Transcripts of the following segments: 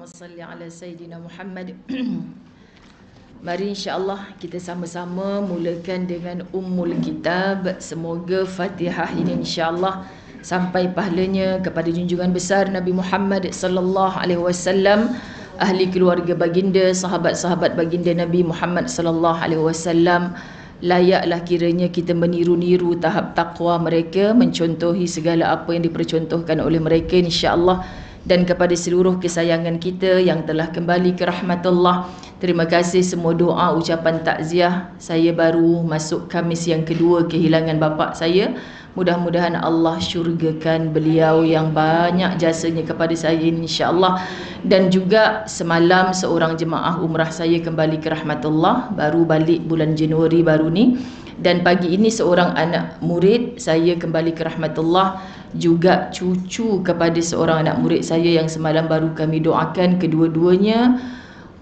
Allahumma salli ala Sayyidina Muhammad. Mari insya-Allah kita sama-sama mulakan dengan Ummul Kitab. Semoga Fatihah ini insya-Allah sampai pahalanya kepada junjungan besar Nabi Muhammad sallallahu alaihi wasallam, ahli keluarga baginda, sahabat-sahabat baginda Nabi Muhammad sallallahu alaihi wasallam. Layaklah kiranya kita meniru-niru tahap takwa mereka, mencontohi segala apa yang dipercontohkan oleh mereka insya-Allah. Dan kepada seluruh kesayangan kita yang telah kembali ke rahmatullah, terima kasih semua doa, ucapan takziah. Saya baru masuk Khamis yang kedua kehilangan bapa saya. Mudah-mudahan Allah syurgakan beliau yang banyak jasanya kepada saya insya-Allah. Dan juga semalam seorang jemaah umrah saya kembali ke rahmatullah, baru balik bulan Januari baru ni. Dan pagi ini seorang anak murid saya kembali ke rahmatullah, juga cucu kepada seorang anak murid saya yang semalam baru kami doakan. Kedua-duanya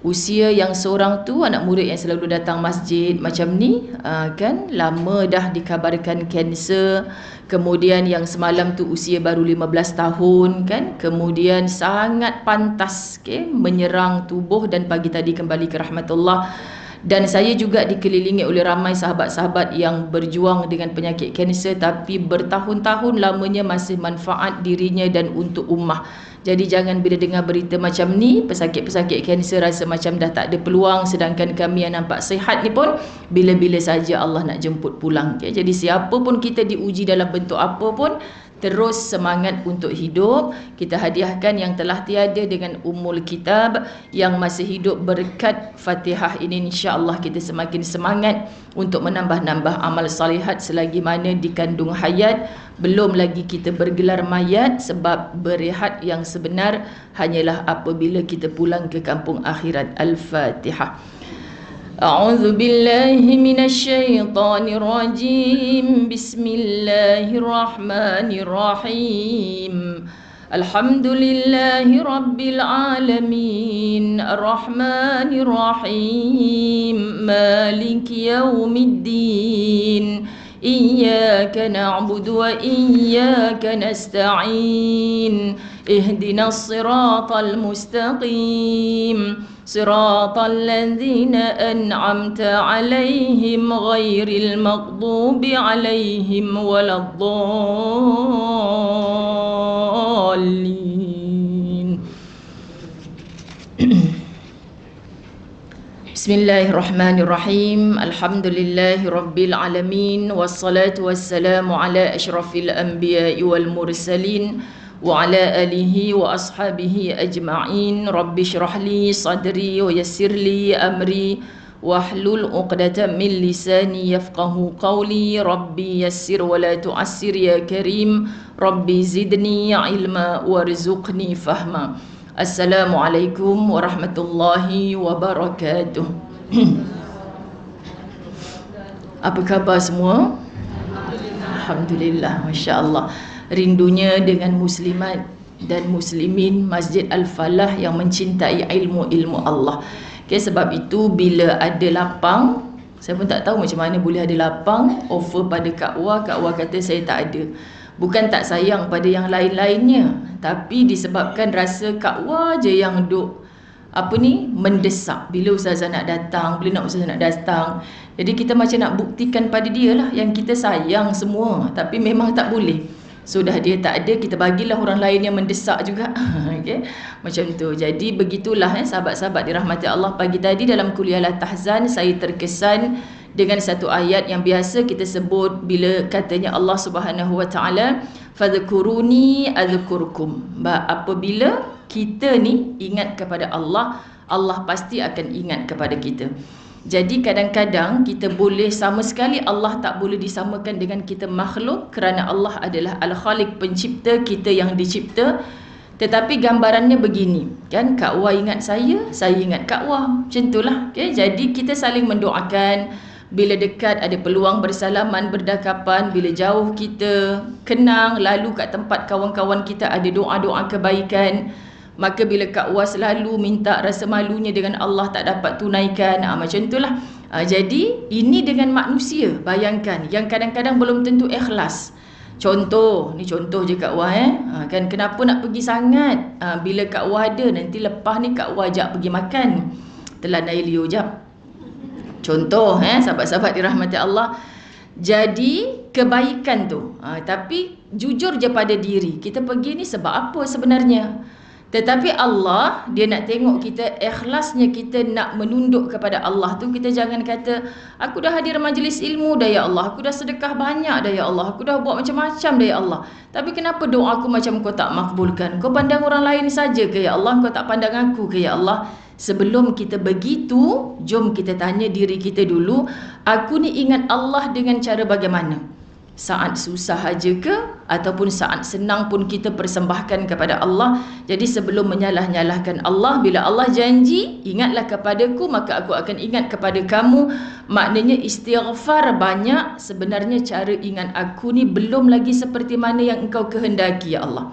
usia yang seorang tu anak murid yang selalu datang masjid macam ni, kan lama dah dikabarkan kanser. Kemudian yang semalam tu usia baru 15 tahun kan. Kemudian sangat pantas menyerang tubuh dan pagi tadi kembali ke rahmatullah. Dan saya juga dikelilingi oleh ramai sahabat-sahabat yang berjuang dengan penyakit kanser tapi bertahun-tahun lamanya masih manfaat dirinya dan untuk ummah. Jadi jangan bila dengar berita macam ni, pesakit-pesakit kanser rasa macam dah tak ada peluang, sedangkan kami yang nampak sihat ni pun bila-bila saja Allah nak jemput pulang. Jadi siapa pun kita diuji dalam bentuk apa pun, terus semangat untuk hidup. Kita hadiahkan yang telah tiada dengan Ummul Kitab, yang masih hidup berkat Fatihah ini insya-Allah kita semakin semangat untuk menambah-nambah amal salihat selagi mana dikandung hayat. Belum lagi kita bergelar mayat, sebab berehat yang sebenar hanyalah apabila kita pulang ke kampung akhirat. Al-Fatihah. أعوذ بالله من الشيطان الرجيم بسم الله الرحمن الرحيم الحمد لله رب العالمين الرحمن الرحيم مالك يوم الدين إياك نعبد وإياك نستعين اهدنا الصراط المستقيم صراط الذين أنعمت عليهم غير المغضوب عليهم ولا الضالين. Bismillahirrahmanirrahim. Alhamdulillahi rabbil alamin, wassalatu wassalamu ala asyrafil anbiya'i wal mursalin wa ala alihi wa ashabihi ajma'in. Rabbi syrah li sadri wa yassir li amri wahlul 'uqdatam min lisani yafqahu qawli. Rabbi yassir wa la tu'assir ya karim. Rabbi zidni ilma warzuqni fahma. Assalamualaikum warahmatullahi wabarakatuh. Apa khabar semua? Alhamdulillah, masya-Allah. Rindunya dengan muslimat dan muslimin Masjid Al-Falah yang mencintai ilmu-ilmu Allah. Sebab itu bila ada lapang, saya pun tak tahu macam mana boleh ada lapang offer pada Kak Wah. Kak Wah kata saya tak ada. Bukan tak sayang pada yang lain-lainnya, tapi disebabkan rasa Kak Wah je yang duk mendesak bila ustazah nak datang, bila ustazah nak datang. Jadi kita macam nak buktikan pada dia lah yang kita sayang semua, tapi memang tak boleh. Sudah dia tak ada, kita bagilah orang lain yang mendesak juga. Okay? Macam tu. Jadi begitulah sahabat-sahabat dirahmati Allah. Pagi tadi dalam kuliah Al-Tahzan saya terkesan dengan satu ayat yang biasa kita sebut bila katanya Allah Subhanahu wa taala, fadhkuruni adzkurkum. Apabila kita ni ingat kepada Allah, Allah pasti akan ingat kepada kita. Jadi kadang-kadang kita boleh sama sekali Allah tak boleh disamakan dengan kita makhluk, kerana Allah adalah Al-Khaliq, pencipta, kita yang dicipta. Tetapi gambarannya begini, kan? Kak Wah ingat saya ingat Kak Wah. Macam itulah. Okay? Jadi kita saling mendoakan. Bila dekat ada peluang bersalaman, berdakapan. Bila jauh kita kenang, lalu kat tempat kawan-kawan kita ada doa-doa kebaikan. Maka bila Kak Wah selalu minta rasa malunya dengan Allah tak dapat tunaikan, macam itulah. Jadi ini dengan manusia, bayangkan, yang kadang-kadang belum tentu ikhlas. Contoh, ni contoh je Kak Wah kan kenapa nak pergi sangat? Bila Kak Wah ada, nanti lepas ni Kak Wah ajak pergi makan. Telan air liur jap. Contoh sahabat-sahabat dirahmati Allah. Jadi kebaikan tu, tapi jujur je pada diri, kita pergi ni sebab apa sebenarnya? Tetapi Allah, dia nak tengok kita ikhlasnya, kita nak menunduk kepada Allah tu. Kita jangan kata, aku dah hadir majlis ilmu dah ya Allah, aku dah sedekah banyak dah ya Allah, aku dah buat macam-macam dah ya Allah, tapi kenapa doa aku macam kau tak makbulkan? Kau pandang orang lain saja ke ya Allah, kau tak pandang aku ke ya Allah? Sebelum kita begitu, jom kita tanya diri kita dulu, aku ni ingat Allah dengan cara bagaimana? Saat susah aja ke, ataupun saat senang pun kita persembahkan kepada Allah. Jadi sebelum menyalah-nyalahkan Allah, bila Allah janji ingatlah kepadaku, maka aku akan ingat kepada kamu. Maknanya istighfar banyak. Sebenarnya cara ingat aku ni belum lagi seperti mana yang engkau kehendaki ya Allah.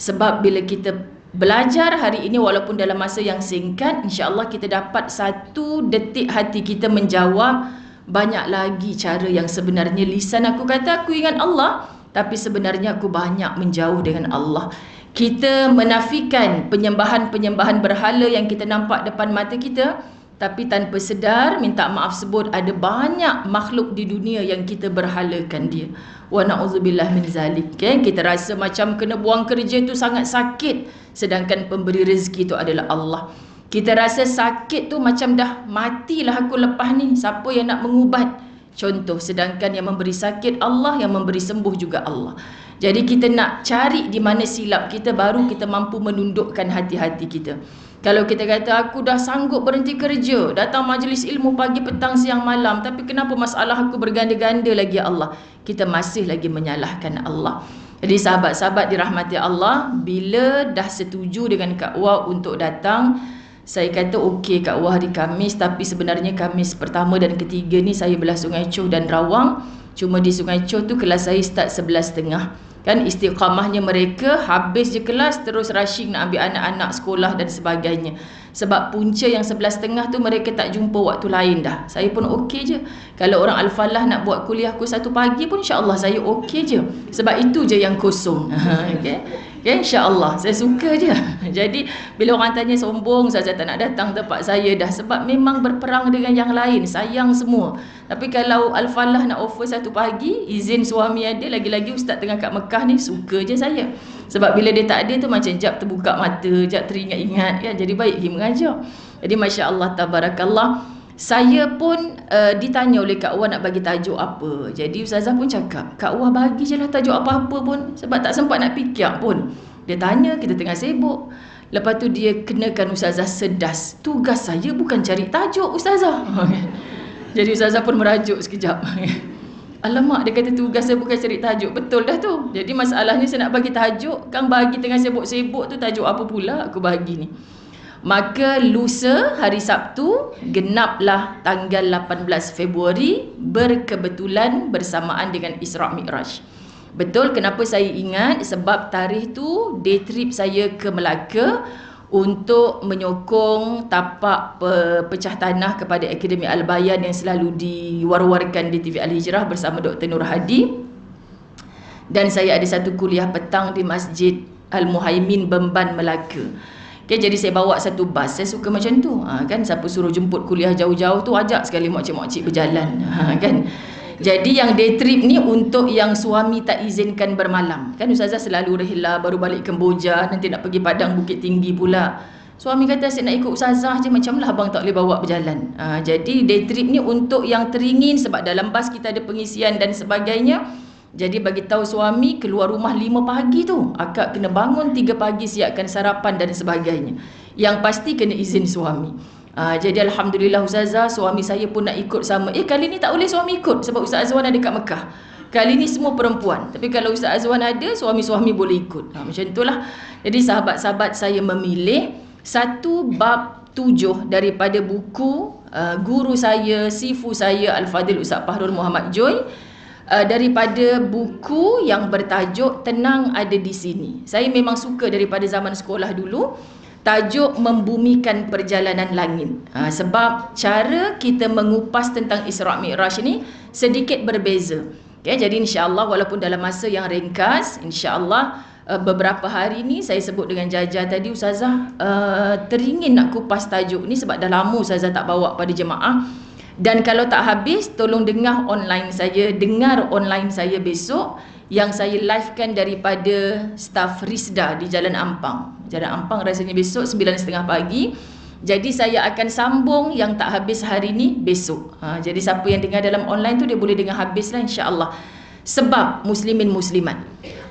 Sebab bila kita belajar hari ini, walaupun dalam masa yang singkat, insya-Allah kita dapat 1 detik hati kita menjawab. Banyak lagi cara yang sebenarnya lisan aku kata aku ingat Allah, tapi sebenarnya aku banyak menjauh dengan Allah. Kita menafikan penyembahan-penyembahan berhala yang kita nampak depan mata kita, tapi tanpa sedar, minta maaf sebut, ada banyak makhluk di dunia yang kita berhalakan dia. Wa na'udzubillah min zalik. Kita rasa macam kena buang kerja tu sangat sakit, sedangkan pemberi rezeki tu adalah Allah. Kita rasa sakit tu macam dah matilah aku lepas ni, siapa yang nak mengubat? Contoh, sedangkan yang memberi sakit Allah, yang memberi sembuh juga Allah. Jadi kita nak cari di mana silap kita, baru kita mampu menundukkan hati-hati kita. Kalau kita kata aku dah sanggup berhenti kerja, datang majlis ilmu pagi, petang, siang, malam, tapi kenapa masalah aku berganda-ganda lagi ya Allah? Kita masih lagi menyalahkan Allah. Jadi sahabat-sahabat dirahmati Allah, bila dah setuju dengan Kak Wah untuk datang, saya kata okey Kak Wah hari Khamis, tapi sebenarnya Khamis pertama dan ketiga ni saya belah Sungai Choh dan Rawang. Cuma di Sungai Choh tu kelas saya start 11.30. Kan istiqamahnya mereka habis je kelas terus rushing nak ambil anak-anak sekolah dan sebagainya. Sebab punca yang 11.30 tu mereka tak jumpa waktu lain dah. Saya pun okey je. Kalau orang Al-Falah nak buat kuliah pukul 1 pagi pun insya-Allah saya okey je. Sebab itu je yang kosong. Okey. Ya, insya-Allah saya suka je. Jadi bila orang tanya sombong, saya tak nak datang tempat saya dah, sebab memang berperang dengan yang lain, sayang semua. Tapi kalau Al-Falah nak offer 1 pagi, izin suami ada, lagi-lagi ustaz tengah kat Mekah ni, suka je saya. Sebab bila dia tak ada tu macam jap terbuka mata, jap teringat-ingat kan. Jadi baik pergi mengajar. Jadi masya-Allah tabarakallah. Saya pun ditanya oleh Kak Wah nak bagi tajuk apa. Jadi Ustazah pun cakap, Kak Wah bagi je lah tajuk apa-apa pun, sebab tak sempat nak fikir pun. Dia tanya, kita tengah sibuk. Lepas tu dia kenakan Ustazah sedas. Tugas saya bukan cari tajuk Ustazah. Jadi Ustazah pun merajuk sekejap. Alamak, dia kata tugas saya bukan cari tajuk. Betul dah tu. Jadi masalahnya saya nak bagi tajuk, Kang bagi tengah sibuk-sibuk tu, tajuk apa pula aku bagi ni. Maka lusa hari Sabtu genaplah tanggal 18 Februari berkebetulan bersamaan dengan Isra' Mi'raj. Betul kenapa saya ingat? Sebab tarikh tu day trip saya ke Melaka untuk menyokong tapak pecah tanah kepada Akademi Al-Bayan yang selalu diwar-warkan di TV Al-Hijrah bersama Dr. Nur Hadi. Dan saya ada satu kuliah petang di Masjid Al-Muhaimin Bemban Melaka. Okay, jadi saya bawa satu bas. Saya suka macam tu. Kan siapa suruh jemput kuliah jauh-jauh tu ajak sekali makcik-makcik berjalan. Kan. Jadi yang day trip ni untuk yang suami tak izinkan bermalam. Kan Ustazah selalu rehla baru balik Kemboja, nanti nak pergi Padang Bukit Tinggi pula. Suami kata saya nak ikut Ustazah je, macam lah abang tak boleh bawa berjalan. Jadi day trip ni untuk yang teringin, sebab dalam bas kita ada pengisian dan sebagainya. Jadi bagi tahu suami keluar rumah 5 pagi tu, akak kena bangun 3 pagi siapkan sarapan dan sebagainya. Yang pasti kena izin suami. Jadi Alhamdulillah Ustazah, suami saya pun nak ikut sama. Kali ni tak boleh suami ikut sebab Ustaz Azwan ada kat Mekah. Kali ni semua perempuan. Tapi kalau Ustaz Azwan ada, suami-suami boleh ikut. Macam itulah. Jadi sahabat-sahabat saya memilih satu bab 7 daripada buku guru saya, sifu saya Al-Fadhil Ustaz Fahrul Muhammad Joy. Daripada buku yang bertajuk Tenang Ada di Sini. Saya memang suka daripada zaman sekolah dulu, tajuk Membumikan Perjalanan Langit. Sebab cara kita mengupas tentang Isra' Mi'raj ni sedikit berbeza. Okay, jadi insya-Allah walaupun dalam masa yang ringkas, insya-Allah beberapa hari ni saya sebut dengan Jaja tadi, Ustazah teringin nak kupas tajuk ni sebab dah lama Ustazah tak bawa pada jemaah. Dan kalau tak habis, tolong dengar online saya besok yang saya livekan daripada staf Risda di Jalan Ampang. Jalan Ampang rasanya besok 9.30 pagi. Jadi saya akan sambung yang tak habis hari ni besok. Jadi siapa yang dengar dalam online tu dia boleh dengar habis lah, insya-Allah. Sebab muslimin muslimat,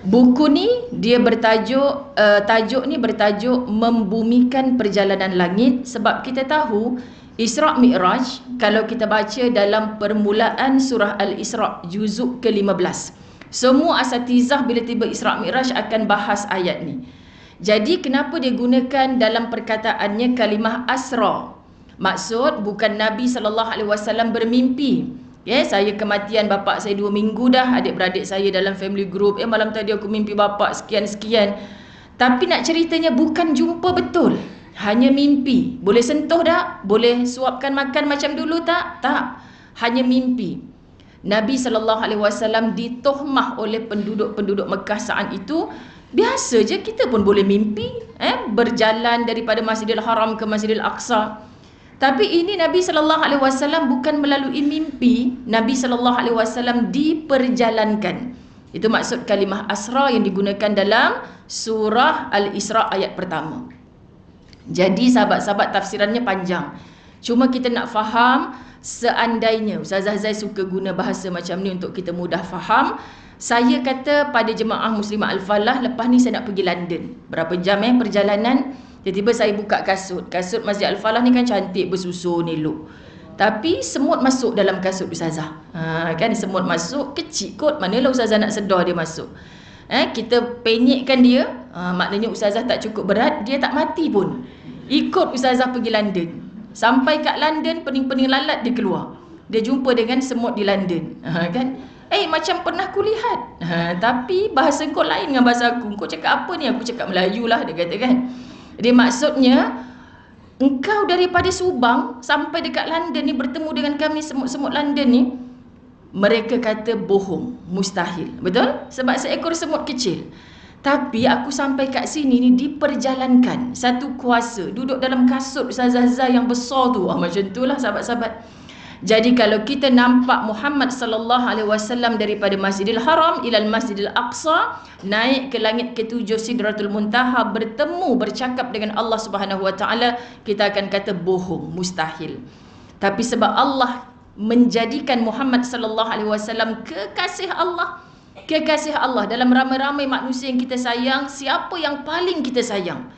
buku ni dia bertajuk tajuk ni bertajuk Membumikan Perjalanan Langit. Sebab kita tahu Isra' Mi'raj, kalau kita baca dalam permulaan surah Al-Isra' juzuk ke-15, semua asatizah bila tiba Isra' Mi'raj akan bahas ayat ni. Jadi kenapa dia gunakan dalam perkataannya kalimah asra? Maksud bukan Nabi SAW bermimpi. Ya, saya kematian bapak saya 2 minggu dah, adik-beradik saya dalam family group, malam tadi aku mimpi bapak sekian-sekian. Tapi nak ceritanya bukan jumpa betul, hanya mimpi. Boleh sentuh tak? Boleh suapkan makan macam dulu tak? Tak. Hanya mimpi. Nabi SAW ditohmah oleh penduduk-penduduk Mekah saat itu. Biasa je, kita pun boleh mimpi, berjalan daripada Masjidil Haram ke Masjidil Aqsa. Tapi ini Nabi SAW bukan melalui mimpi, Nabi SAW diperjalankan. Itu maksud kalimah asra yang digunakan dalam surah Al-Isra' ayat pertama. Jadi sahabat-sahabat, tafsirannya panjang. Cuma kita nak faham, seandainya Ustazah Zai suka guna bahasa macam ni untuk kita mudah faham. Saya kata pada jemaah Muslimah Al-Falah, lepas ni saya nak pergi London. Berapa jam perjalanan. Tiba-tiba saya buka kasut. Kasut Masjid Al-Falah ni kan cantik, bersusun, elok. Tapi semut masuk dalam kasut Ustazah. Kan semut masuk, kecil kot. Manalah Ustazah nak sedar dia masuk. Kita penyekkan dia. Maknanya Ustazah tak cukup berat, dia tak mati pun. Ikut Ustazah pergi London. Sampai kat London, pening-pening lalat dia keluar. Dia jumpa dengan semut di London. Kan? Macam pernah ku lihat. Tapi bahasa kau lain dengan bahasa aku. Kau cakap apa ni? Aku cakap Melayu lah, dia kata kan. Jadi maksudnya, engkau daripada Subang sampai dekat London ni bertemu dengan kami semut-semut London ni. Mereka kata bohong, mustahil. Betul? Sebab seekor semut kecil. Tapi aku sampai kat sini ni diperjalankan satu kuasa. Duduk dalam kasut Ustazah Zai yang besar tu. Macam tu lah sahabat-sahabat. Jadi kalau kita nampak Muhammad SAW daripada Masjidil Haram ilal Masjidil Aqsa, naik ke langit ke-7 Sidratul Muntaha, bercakap dengan Allah Subhanahu Wa Taala, kita akan kata bohong, mustahil. Tapi sebab Allah menjadikan Muhammad SAW kekasih Allah dalam ramai-ramai manusia yang kita sayang, siapa yang paling kita sayang?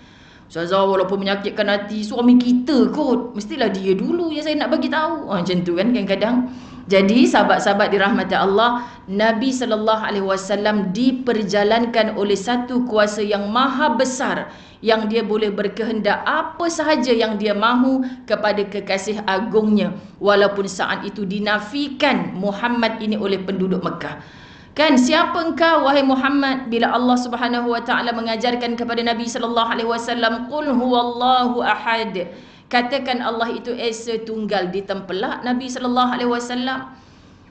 Ustazah, walaupun menyakitkan hati suami kita kot, mestilah dia dulu yang saya nak bagi tahu. Macam tu kan kadang-kadang. Jadi sahabat-sahabat dirahmati Allah, Nabi SAW diperjalankan oleh satu kuasa yang maha besar, yang dia boleh berkehendak apa sahaja yang dia mahu kepada kekasih agungnya. Walaupun saat itu dinafikan Muhammad ini oleh penduduk Mekah. Kan, siapa engkau wahai Muhammad? Bila Allah Subhanahu Wa Taala mengajarkan kepada Nabi SAW, qul huwallahu ahad, katakan Allah itu esa tunggal, ditempelak Nabi SAW.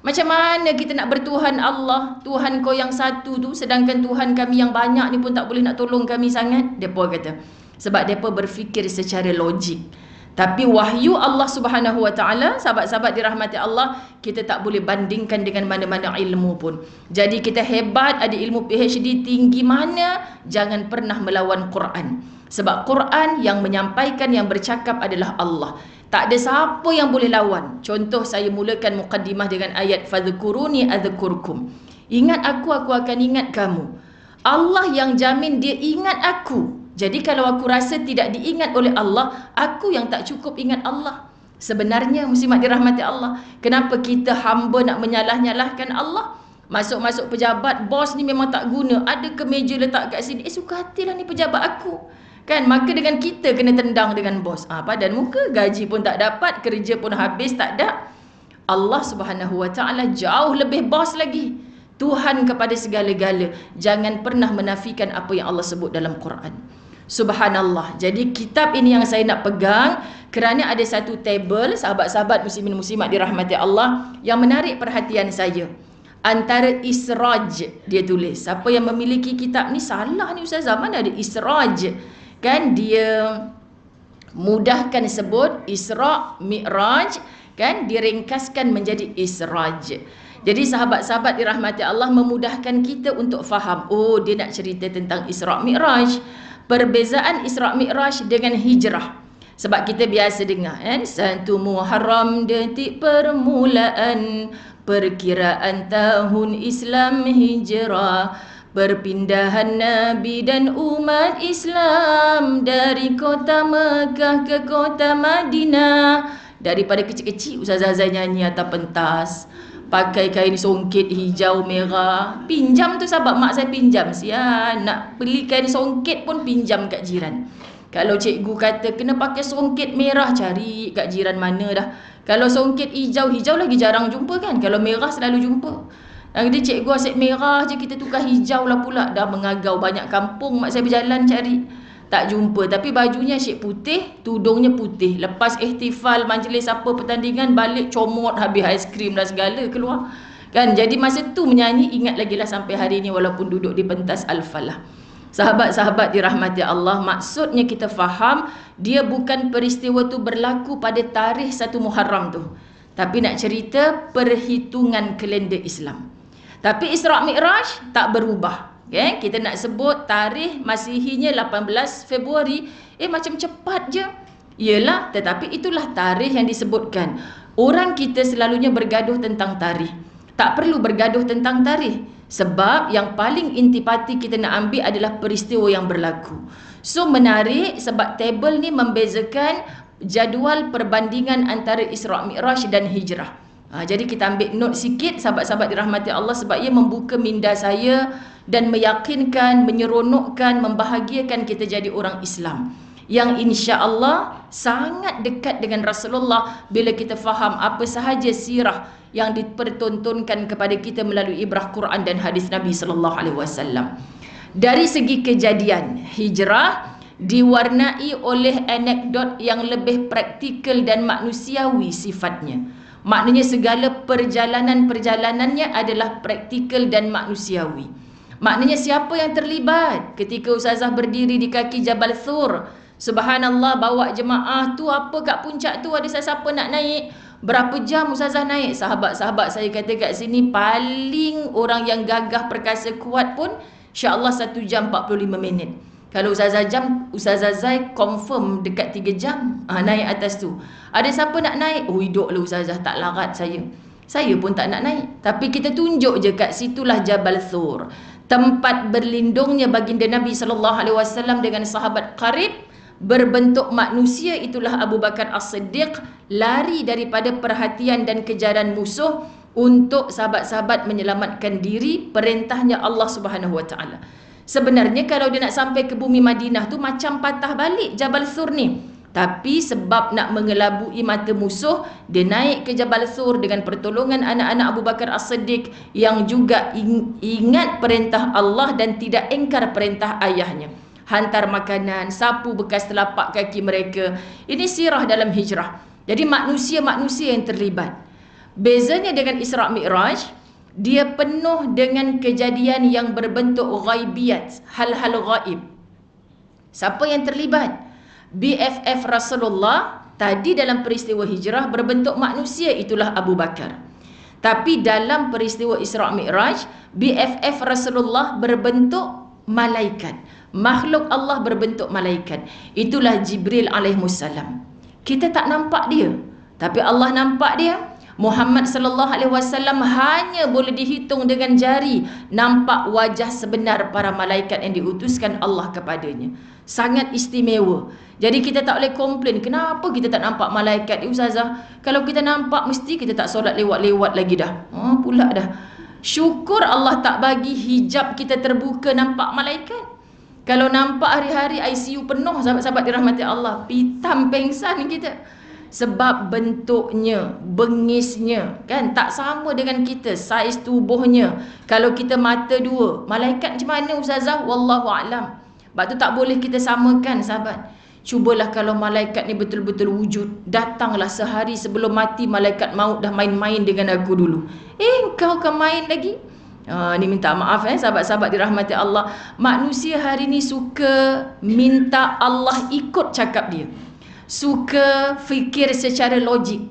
Macam mana kita nak bertuhan Allah, Tuhan kau yang satu tu, sedangkan Tuhan kami yang banyak ni pun tak boleh nak tolong kami sangat? Depa kata. Sebab depa berfikir secara logik. Tapi wahyu Allah Subhanahu Wa Taala, sahabat-sahabat dirahmati Allah, kita tak boleh bandingkan dengan mana-mana ilmu pun. Jadi kita hebat, ada ilmu PhD tinggi mana, jangan pernah melawan Quran. Sebab Quran yang menyampaikan, yang bercakap adalah Allah. Tak ada siapa yang boleh lawan. Contoh, saya mulakan muqaddimah dengan ayat fadhkuruni adzkurkum. Ingat aku akan ingat kamu. Allah yang jamin dia ingat aku. Jadi kalau aku rasa tidak diingat oleh Allah, aku yang tak cukup ingat Allah. Sebenarnya muslimat dirahmati Allah, kenapa kita hamba nak menyalah-nyalahkan Allah? Masuk-masuk pejabat, bos ni memang tak guna, ada kemeja letak kat sini, suka hatilah ni pejabat aku. Kan, maka dengan kita kena tendang dengan bos. Padan muka, gaji pun tak dapat, kerja pun habis, tak ada. Allah Subhanahu Wa Taala jauh lebih bos lagi. Tuhan kepada segala-gala. Jangan pernah menafikan apa yang Allah sebut dalam Quran. Subhanallah. Jadi kitab ini yang saya nak pegang kerana ada satu table, sahabat-sahabat muslimin muslimat dirahmati Allah, yang menarik perhatian saya. antara israj, dia tulis. Siapa yang memiliki kitab ni salah ni Ustazah, mana ada israj? Kan dia mudahkan sebut Isra Mi'raj, kan diringkaskan menjadi israj. Jadi sahabat-sahabat dirahmati Allah memudahkan kita untuk faham. Oh, dia nak cerita tentang Isra Mi'raj. Perbezaan Isra Mi'raj dengan hijrah. Sebab kita biasa dengar kan, 1 Muharram detik permulaan perkiraan tahun Islam hijrah, perpindahan Nabi dan umat Islam dari kota Mekah ke kota Madinah. Daripada kecil-kecil Ustazah Zai nyanyi atas pentas, pakai kain songket hijau merah. Pinjam tu sahabat mak saya pinjam. Sian, nak beli kain songket pun pinjam kat jiran. Kalau cikgu kata kena pakai songket merah, cari kat jiran mana dah. Kalau songket hijau, hijau lagi jarang jumpa kan. Kalau merah selalu jumpa. Nanti cikgu asyik merah je, kita tukar hijau lah pula. Dah mengagau banyak kampung mak saya berjalan cari, tak jumpa. Tapi bajunya asyik putih, tudungnya putih. Lepas ihtifal, majlis apa pertandingan, balik comot habis aiskrim dan segala keluar. Kan, jadi masa tu menyanyi ingat lagi lah sampai hari ni walaupun duduk di pentas Al-Falah. Sahabat-sahabat dirahmati Allah, maksudnya kita faham dia bukan peristiwa tu berlaku pada tarikh 1 Muharram tu, tapi nak cerita perhitungan kalender Islam. Tapi Isra Mi'raj tak berubah. Okay? Kita nak sebut tarikh Masihinya 18 Februari, macam cepat je. Yelah, tetapi itulah tarikh yang disebutkan. Orang kita selalunya bergaduh tentang tarikh. Tak perlu bergaduh tentang tarikh. Sebab yang paling intipati kita nak ambil adalah peristiwa yang berlaku. So menarik sebab tabel ni membezakan jadual perbandingan antara Isra Mi'raj dan hijrah. Jadi kita ambil note sikit sahabat-sahabat dirahmati Allah, sebab ia membuka minda saya dan meyakinkan, menyeronokkan, membahagiakan kita jadi orang Islam yang insya-Allah sangat dekat dengan Rasulullah bila kita faham apa sahaja sirah yang dipertontonkan kepada kita melalui ibrah Quran dan hadis Nabi sallallahu alaihi wasallam. Dari segi kejadian, hijrah diwarnai oleh anekdot yang lebih praktikal dan manusiawi sifatnya. Maknanya segala perjalanan-perjalanannya adalah praktikal dan manusiawi. Maknanya siapa yang terlibat ketika Ustazah berdiri di kaki Jabal Thur, subhanallah, bawa jemaah tu apa kat puncak tu, ada siapa nak naik, berapa jam Ustazah naik. Sahabat-sahabat saya kata kat sini paling orang yang gagah perkasa kuat pun insya-Allah 1 jam 45 minit. Kalau Ustazah Zai confirm dekat 3 jam naik atas tu. Ada siapa nak naik? Oh, hiduplah Ustazah, tak larat saya. Saya pun tak nak naik. Tapi kita tunjuk je kat situlah Jabal Thur, tempat berlindungnya baginda Nabi SAW dengan sahabat qarib berbentuk manusia. Itulah Abu Bakar As-Siddiq lari daripada perhatian dan kejaran musuh untuk sahabat-sahabat menyelamatkan diri, perintahnya Allah Subhanahu Wa Taala. Sebenarnya kalau dia nak sampai ke bumi Madinah tu macam patah balik Jabal Thur ni. Tapi sebab nak mengelabui mata musuh, dia naik ke Jabal Thur dengan pertolongan anak-anak Abu Bakar As-Siddiq yang juga ingat perintah Allah dan tidak ingkar perintah ayahnya. Hantar makanan, sapu bekas telapak kaki mereka. Ini sirah dalam hijrah. Jadi manusia-manusia yang terlibat. Bezanya dengan Isra Mi'raj, dia penuh dengan kejadian yang berbentuk ghaibiyat, hal-hal ghaib. Siapa yang terlibat? BFF Rasulullah tadi dalam peristiwa hijrah berbentuk manusia, itulah Abu Bakar. Tapi dalam peristiwa Isra Mi'raj, BFF Rasulullah berbentuk malaikat. Makhluk Allah berbentuk malaikat. Itulah Jibril alaihissalam. Kita tak nampak dia, tapi Allah nampak dia. Muhammad sallallahu alaihi wasallam hanya boleh dihitung dengan jari nampak wajah sebenar para malaikat yang diutuskan Allah kepadanya. Sangat istimewa. Jadi kita tak boleh komplain, kenapa kita tak nampak malaikat? Ustazah, kalau kita nampak mesti kita tak solat lewat-lewat lagi dah. Pula dah. Syukur Allah tak bagi hijab kita terbuka nampak malaikat. Kalau nampak hari-hari ICU penuh sahabat-sahabat dirahmati Allah, pitam pengsan kita. Sebab bentuknya, bengisnya kan tak sama dengan kita, saiz tubuhnya. Kalau kita mata dua, malaikat macam mana Ustazah? Wallahu a'lam. Sebab tu tak boleh kita samakan sahabat. Cubalah kalau malaikat ni betul-betul wujud, datanglah sehari sebelum mati malaikat maut dah main-main dengan aku dulu. Engkau kan main lagi? Ni minta maaf sahabat-sahabat dirahmati Allah. Manusia hari ni suka minta Allah ikut cakap dia, suka fikir secara logik.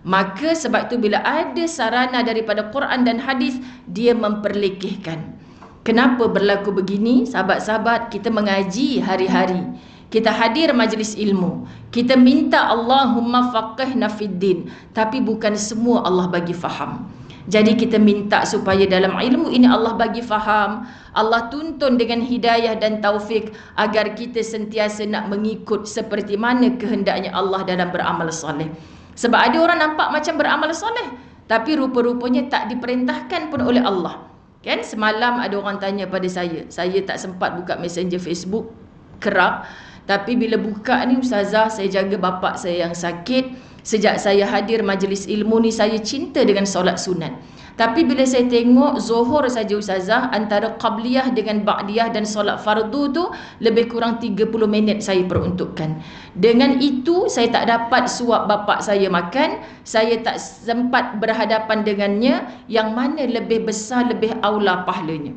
Maka sebab tu bila ada sarana daripada Quran dan hadis, dia memperlekehkan. Kenapa berlaku begini? Sahabat-sahabat, kita mengaji hari-hari, kita hadir majlis ilmu, kita minta Allahumma faqihna fid din, tapi bukan semua Allah bagi faham. Jadi kita minta supaya dalam ilmu ini Allah bagi faham, Allah tuntun dengan hidayah dan taufik agar kita sentiasa nak mengikut seperti mana kehendaknya Allah dalam beramal soleh. Sebab ada orang nampak macam beramal soleh, tapi rupa-rupanya tak diperintahkan pun oleh Allah. Kan semalam ada orang tanya pada saya tak sempat buka Messenger Facebook, kerap. Tapi bila buka ni ustazah, saya jaga bapa saya yang sakit. Sejak saya hadir majlis ilmu ni, saya cinta dengan solat sunat. Tapi bila saya tengok Zuhur saja ustazah, antara qabliyah dengan ba'diyah dan solat fardu tu lebih kurang 30 minit saya peruntukkan. Dengan itu saya tak dapat suap bapa saya makan, saya tak sempat berhadapan dengannya, yang mana lebih besar, lebih aula pahalanya.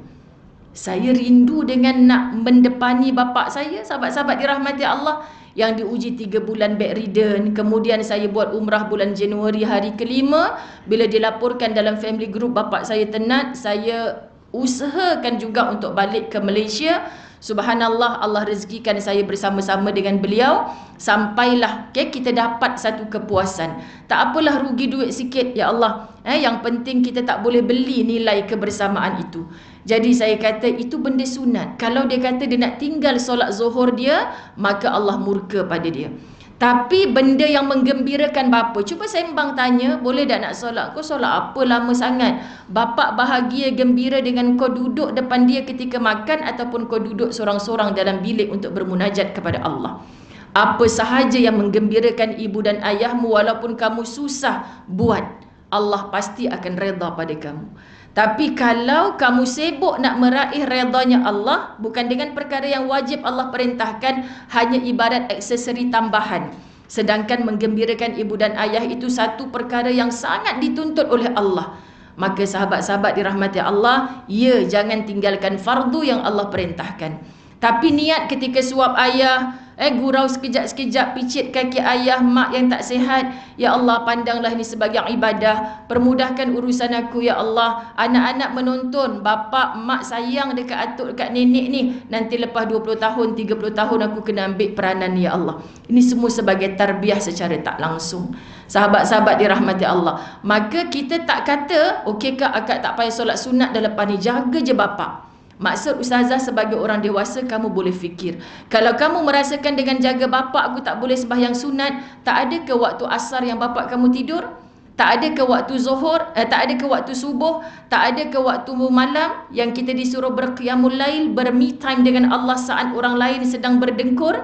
Saya rindu dengan nak mendepani bapa saya, sahabat-sahabat dirahmati Allah, yang diuji 3 bulan bedridden. Kemudian saya buat umrah bulan Januari hari kelima. Bila dilaporkan dalam family group bapa saya tenat, saya usahakan juga untuk balik ke Malaysia. Subhanallah, Allah rezekikan saya bersama-sama dengan beliau. Sampailah kita dapat satu kepuasan. Tak apalah rugi duit sikit, ya Allah. Yang penting kita tak boleh beli nilai kebersamaan itu. Jadi saya kata itu benda sunat. Kalau dia kata dia nak tinggal solat zuhur dia, maka Allah murka pada dia. Tapi benda yang menggembirakan bapa, cuba sembang tanya, boleh tak nak solat? Kau solat apa lama sangat? Bapa bahagia gembira dengan kau duduk depan dia ketika makan, ataupun kau duduk sorang-sorang dalam bilik untuk bermunajat kepada Allah. Apa sahaja yang menggembirakan ibu dan ayahmu, walaupun kamu susah buat, Allah pasti akan reda pada kamu. Tapi kalau kamu sibuk nak meraih redanya Allah, bukan dengan perkara yang wajib Allah perintahkan, hanya ibarat aksesori tambahan. Sedangkan menggembirakan ibu dan ayah itu satu perkara yang sangat dituntut oleh Allah. Maka sahabat-sahabat dirahmati Allah, ya, jangan tinggalkan fardu yang Allah perintahkan. Tapi niat ketika suap ayah, gurau sekejap-sekejap picit kaki ayah, mak yang tak sihat, ya Allah pandanglah ini sebagai ibadah, permudahkan urusan aku ya Allah. Anak-anak menonton, bapa mak sayang dekat atuk, dekat nenek ni, nanti lepas 20 tahun 30 tahun aku kena ambil peranan ya Allah. Ini semua sebagai tarbiyah secara tak langsung. Sahabat-sahabat dirahmati Allah, maka kita tak kata okey kak, akak tak payah solat sunat dah lepas ni, jaga je bapa. Maksud ustazah sebagai orang dewasa, kamu boleh fikir, kalau kamu merasakan dengan jaga bapa aku tak boleh sembahyang sunat, tak ada ke waktu asar yang bapa kamu tidur? Tak ada ke waktu zuhur, tak ada ke waktu subuh, tak ada ke waktu malam yang kita disuruh berqiyamul lail, berme time dengan Allah saat orang lain sedang berdengkur?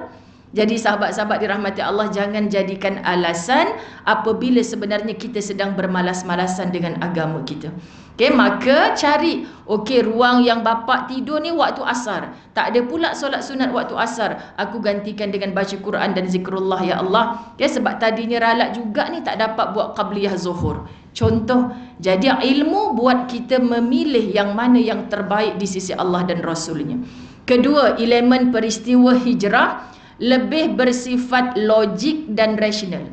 Jadi sahabat-sahabat dirahmati Allah, jangan jadikan alasan apabila sebenarnya kita sedang bermalas-malasan dengan agama kita. Okey, maka cari ruang yang bapa tidur ni waktu asar. Tak ada pula solat sunat waktu asar, aku gantikan dengan baca Quran dan zikrullah ya Allah. Sebab tadinya ralat juga ni tak dapat buat qabliyah zuhur. Contoh, jadi ilmu buat kita memilih yang mana yang terbaik di sisi Allah dan Rasulnya. Kedua, elemen peristiwa hijrah lebih bersifat logik dan rasional.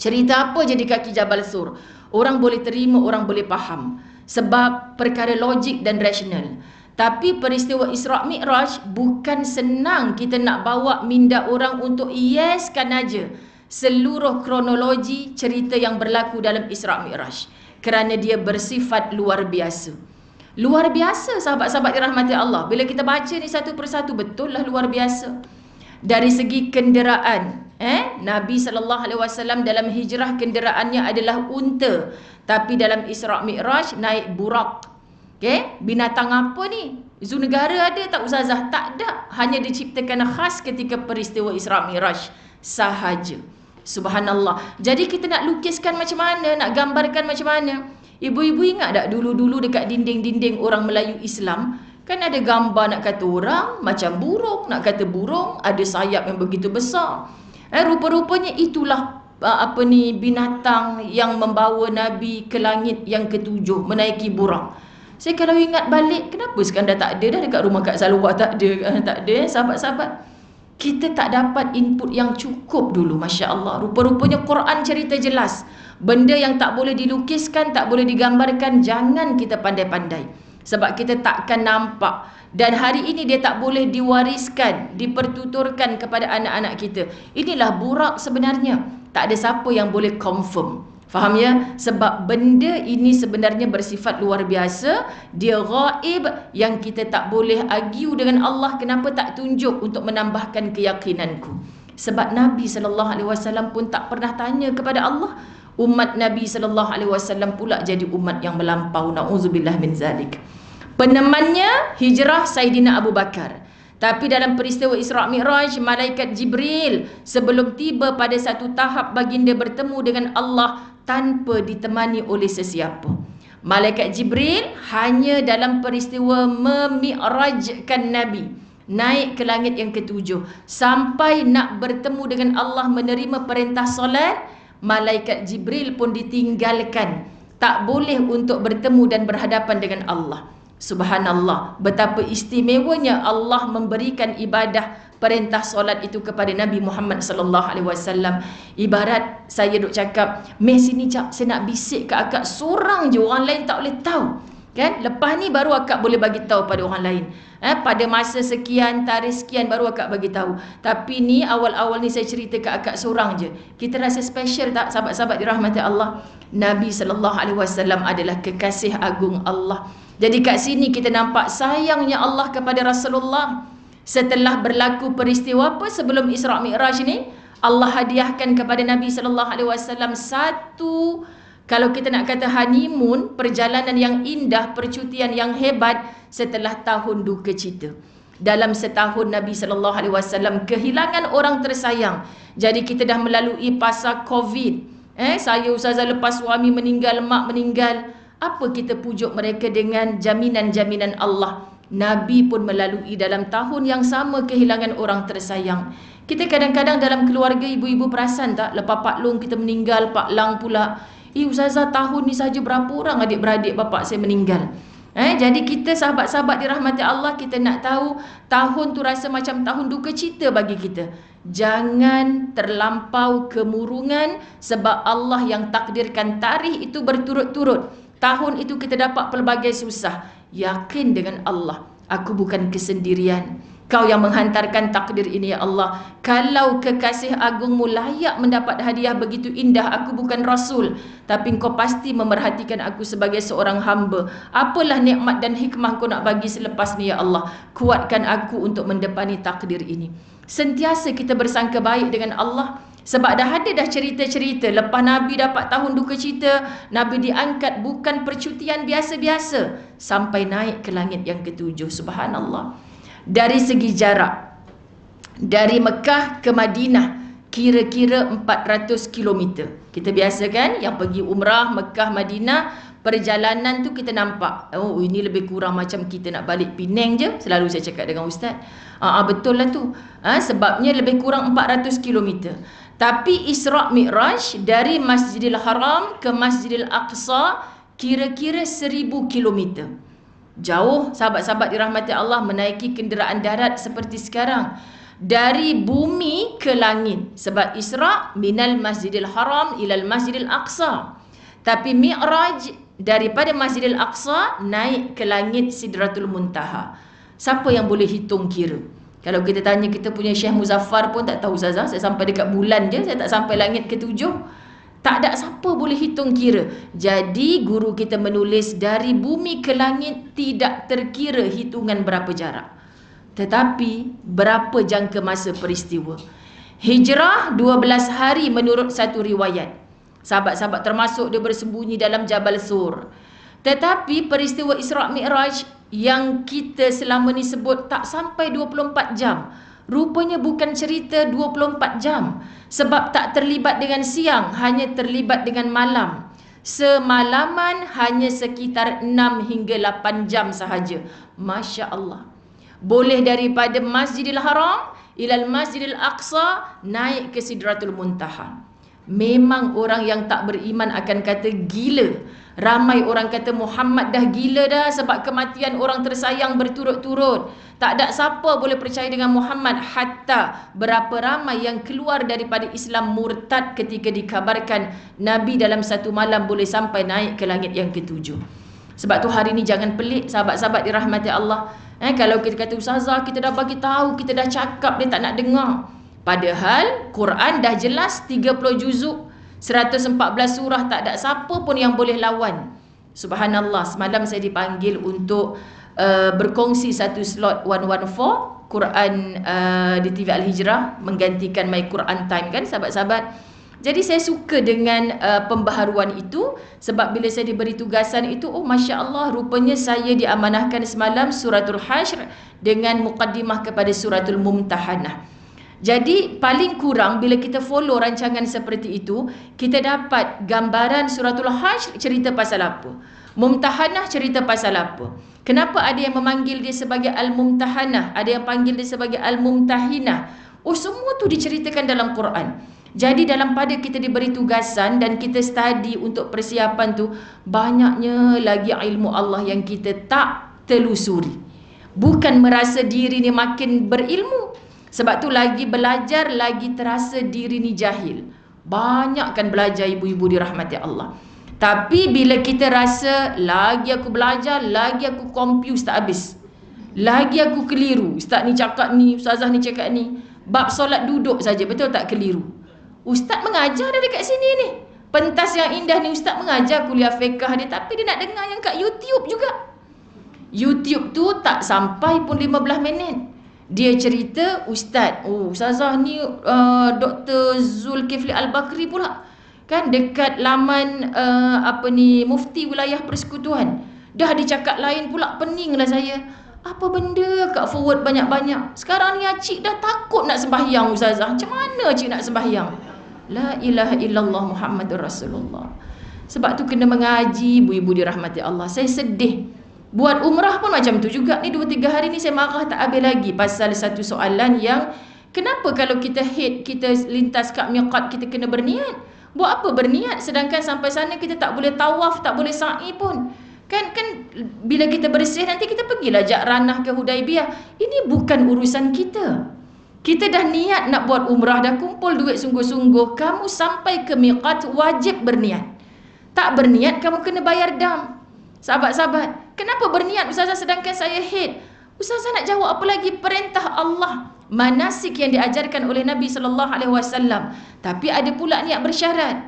Cerita apa jadi kaki Jabal Sur? Orang boleh terima, orang boleh faham, sebab perkara logik dan rasional. Tapi peristiwa Isra' Mi'raj bukan senang kita nak bawa minda orang untuk yeskan aja seluruh kronologi cerita yang berlaku dalam Isra' Mi'raj, kerana dia bersifat luar biasa. Luar biasa sahabat-sahabat dirahmati Allah. Bila kita baca ni satu persatu, betul lah luar biasa. Dari segi kenderaan, Nabi SAW dalam hijrah kenderaannya adalah unta, tapi dalam Isra' Mi'raj naik burak. Binatang apa ni? Zoo negara ada tak ustazah? Tak ada, hanya diciptakan khas ketika peristiwa Isra' Mi'raj sahaja. Subhanallah. Jadi kita nak lukiskan macam mana, nak gambarkan macam mana? Ibu-ibu ingat tak dulu-dulu dekat dinding-dinding orang Melayu Islam, Kan ada gambar nak kata orang macam burung, nak kata burung ada sayap yang begitu besar. Rupa-rupanya itulah binatang yang membawa Nabi ke langit yang ketujuh, menaiki buraq. Saya kalau ingat balik, kenapa sekarang dah tak ada dah dekat rumah Kak Salwa, tak ada sahabat-sahabat. Kita tak dapat input yang cukup dulu, Masya Allah. Rupa-rupanya Quran cerita jelas. Benda yang tak boleh dilukiskan, tak boleh digambarkan, jangan kita pandai-pandai. Sebab kita takkan nampak. Dan hari ini dia tak boleh diwariskan, dipertuturkan kepada anak-anak kita. Inilah buraq sebenarnya. Tak ada siapa yang boleh confirm. Faham ya? Sebab benda ini sebenarnya bersifat luar biasa. Dia ghaib yang kita tak boleh argue dengan Allah. Kenapa tak tunjuk untuk menambahkan keyakinanku? Sebab Nabi SAW pun tak pernah tanya kepada Allah. Umat Nabi SAW pula jadi umat yang melampau. Na'udzubillah min zalik. Penemannya hijrah Saidina Abu Bakar. Tapi dalam peristiwa Isra' Mi'raj, malaikat Jibril sebelum tiba pada satu tahap baginda bertemu dengan Allah tanpa ditemani oleh sesiapa. Malaikat Jibril hanya dalam peristiwa memi'rajkan Nabi, naik ke langit yang ketujuh, sampai nak bertemu dengan Allah, menerima perintah solat, malaikat Jibril pun ditinggalkan. Tak boleh untuk bertemu dan berhadapan dengan Allah. Subhanallah, betapa istimewanya Allah memberikan ibadah perintah solat itu kepada Nabi Muhammad sallallahu alaihi wasallam. Ibarat saya duk cakap, "Meh sini cak, saya nak bisik ke akak seorang je, orang lain tak boleh tahu." Kan? Lepas ni baru akak boleh bagi tahu pada orang lain. Pada masa sekian, tarikh sekian baru akak bagi tahu. Tapi ni awal-awal ni saya cerita ke akak seorang je. Kita rasa special tak, sahabat-sahabat dirahmati Allah? Nabi sallallahu alaihi wasallam adalah kekasih agung Allah. Jadi kat sini kita nampak sayangnya Allah kepada Rasulullah. Setelah berlaku peristiwa apa sebelum Isra' Mi'raj ni, Allah hadiahkan kepada Nabi SAW satu, kalau kita nak kata honeymoon, perjalanan yang indah, percutian yang hebat setelah tahun duka cita. Dalam setahun Nabi SAW kehilangan orang tersayang. Jadi kita dah melalui fasa Covid. Saya Ustazah lepas suami meninggal, mak meninggal. Apa kita pujuk mereka dengan jaminan-jaminan Allah? Nabi pun melalui dalam tahun yang sama kehilangan orang tersayang. Kita kadang-kadang dalam keluarga ibu-ibu perasan tak? Lepas Pak Long kita meninggal, Pak Lang pula. Ustazah tahun ni saja berapa orang adik-beradik bapak saya meninggal? Jadi kita sahabat-sahabat dirahmati Allah, kita nak tahu tahun tu rasa macam tahun duka cita bagi kita. Jangan terlampau kemurungan, sebab Allah yang takdirkan tarikh itu berturut-turut. Tahun itu kita dapat pelbagai susah. Yakin dengan Allah, aku bukan kesendirian. Kau yang menghantarkan takdir ini, ya Allah. Kalau kekasih agungmu layak mendapat hadiah begitu indah, aku bukan Rasul, tapi kau pasti memerhatikan aku sebagai seorang hamba. Apalah nikmat dan hikmah kau nak bagi selepas ni, ya Allah. Kuatkan aku untuk mendepani takdir ini. Sentiasa kita bersangka baik dengan Allah. Sebab dah ada dah cerita-cerita lepas Nabi dapat tahun duka cita, Nabi diangkat bukan percutian biasa-biasa, sampai naik ke langit yang ketujuh. Subhanallah. Dari segi jarak, dari Mekah ke Madinah kira-kira 400 km. Kita biasa kan yang pergi umrah Mekah Madinah, perjalanan tu kita nampak, oh ini lebih kurang macam kita nak balik Penang je. Selalu saya cakap dengan ustaz, betul lah tu. Sebabnya lebih kurang 400 km. Tapi Isra' Mi'raj dari Masjidil Haram ke Masjidil Aqsa kira-kira 1000 km. Jauh, sahabat-sahabat dirahmati Allah, menaiki kenderaan darat seperti sekarang. Dari bumi ke langit. Sebab Isra' minal Masjidil Haram ilal Masjidil Aqsa. Tapi Mi'raj daripada Masjidil Aqsa naik ke langit Sidratul Muntaha. Siapa yang boleh hitung kira? Kalau kita tanya kita punya Syekh Muzaffar pun tak tahu Ustazah, saya sampai dekat bulan je, saya tak sampai langit ke-7. Tak ada siapa boleh hitung kira. Jadi guru kita menulis dari bumi ke langit tidak terkira hitungan berapa jarak. Tetapi berapa jangka masa peristiwa? Hijrah 12 hari menurut satu riwayat. Sahabat-sahabat termasuk dia bersembunyi dalam Jabal Sur. Tetapi peristiwa Isra' Mi'raj yang kita selama ni sebut tak sampai 24 jam. Rupanya bukan cerita 24 jam. Sebab tak terlibat dengan siang, hanya terlibat dengan malam. Semalaman hanya sekitar 6 hingga 8 jam sahaja. Masya Allah. Boleh daripada Masjidil Haram ilal Masjidil Aqsa naik ke Sidratul Muntaha. Memang orang yang tak beriman akan kata gila. Ramai orang kata Muhammad dah gila dah sebab kematian orang tersayang berturut-turut. Tak ada siapa boleh percaya dengan Muhammad. Hatta berapa ramai yang keluar daripada Islam murtad ketika dikabarkan Nabi dalam satu malam boleh sampai naik ke langit yang ketujuh. Sebab tu hari ni jangan pelik sahabat-sahabat dirahmati Allah. Kalau kita kata ustazah kita dah bagi tahu, kita dah cakap, dia tak nak dengar. Padahal Quran dah jelas 30 juzuk, 114 surah, tak ada siapa pun yang boleh lawan. Subhanallah, semalam saya dipanggil untuk berkongsi satu slot 114 Quran di TV Al-Hijrah, menggantikan My Quran Time kan sahabat-sahabat. Jadi saya suka dengan pembaharuan itu sebab bila saya diberi tugasan itu, oh Masya Allah, rupanya saya diamanahkan semalam suratul Hashr dengan muqaddimah kepada suratul Mumtahanah. Jadi paling kurang bila kita follow rancangan seperti itu, kita dapat gambaran suratul Hashr cerita pasal apa, Mumtahanah cerita pasal apa. Kenapa ada yang memanggil dia sebagai Al-Mumtahanah, ada yang panggil dia sebagai Al-Mumtahinah. Oh, semua tu diceritakan dalam Quran. Jadi dalam pada kita diberi tugasan dan kita study untuk persiapan tu, banyaknya lagi ilmu Allah yang kita tak telusuri. Bukan merasa diri ni makin berilmu, sebab tu lagi belajar lagi terasa diri ni jahil. Banyak kan belajar ibu-ibu dirahmati Allah. Tapi bila kita rasa lagi aku belajar, lagi aku confuse tak habis, lagi aku keliru, ustaz ni cakap ni, ustazah ni cakap ni, bab solat duduk saja, betul tak keliru? Ustaz mengajar dah dekat sini ni, pentas yang indah ni ustaz mengajar kuliah fiqh dia, tapi dia nak dengar yang kat YouTube juga. YouTube tu tak sampai pun 15 minit dia cerita ustaz, oh ustazah ni Dr. Zulkifli Al-Bakri pula kan dekat laman Mufti Wilayah Persekutuan. Dah dicakap lain pula, peninglah saya. Apa benda kat forward banyak-banyak. Sekarang ni acik dah takut nak sembahyang ustazah. Macam mana acik nak sembahyang? La ilaha illallah Muhammadur Rasulullah. Sebab tu kena mengaji ibu-ibu dirahmati Allah. Saya sedih. Buat umrah pun macam tu juga. Ni 2-3 hari ni saya marah tak habis lagi pasal satu soalan yang kenapa kalau kita head, kita lintas kat miqat, kita kena berniat. Buat apa berniat sedangkan sampai sana kita tak boleh tawaf, tak boleh sa'i pun. Kan bila kita bersih nanti kita pergilah Ja'ranah ke Hudaibiyah. Ini bukan urusan kita. Kita dah niat nak buat umrah, dah kumpul duit sungguh-sungguh. Kamu sampai ke miqat wajib berniat. Tak berniat kamu kena bayar dam. Sahabat-sahabat, kenapa berniat ustazah sedangkan saya head? Ustazah nak jawab apa lagi? Perintah Allah, manasik yang diajarkan oleh Nabi SAW. Tapi ada pula niat bersyarat.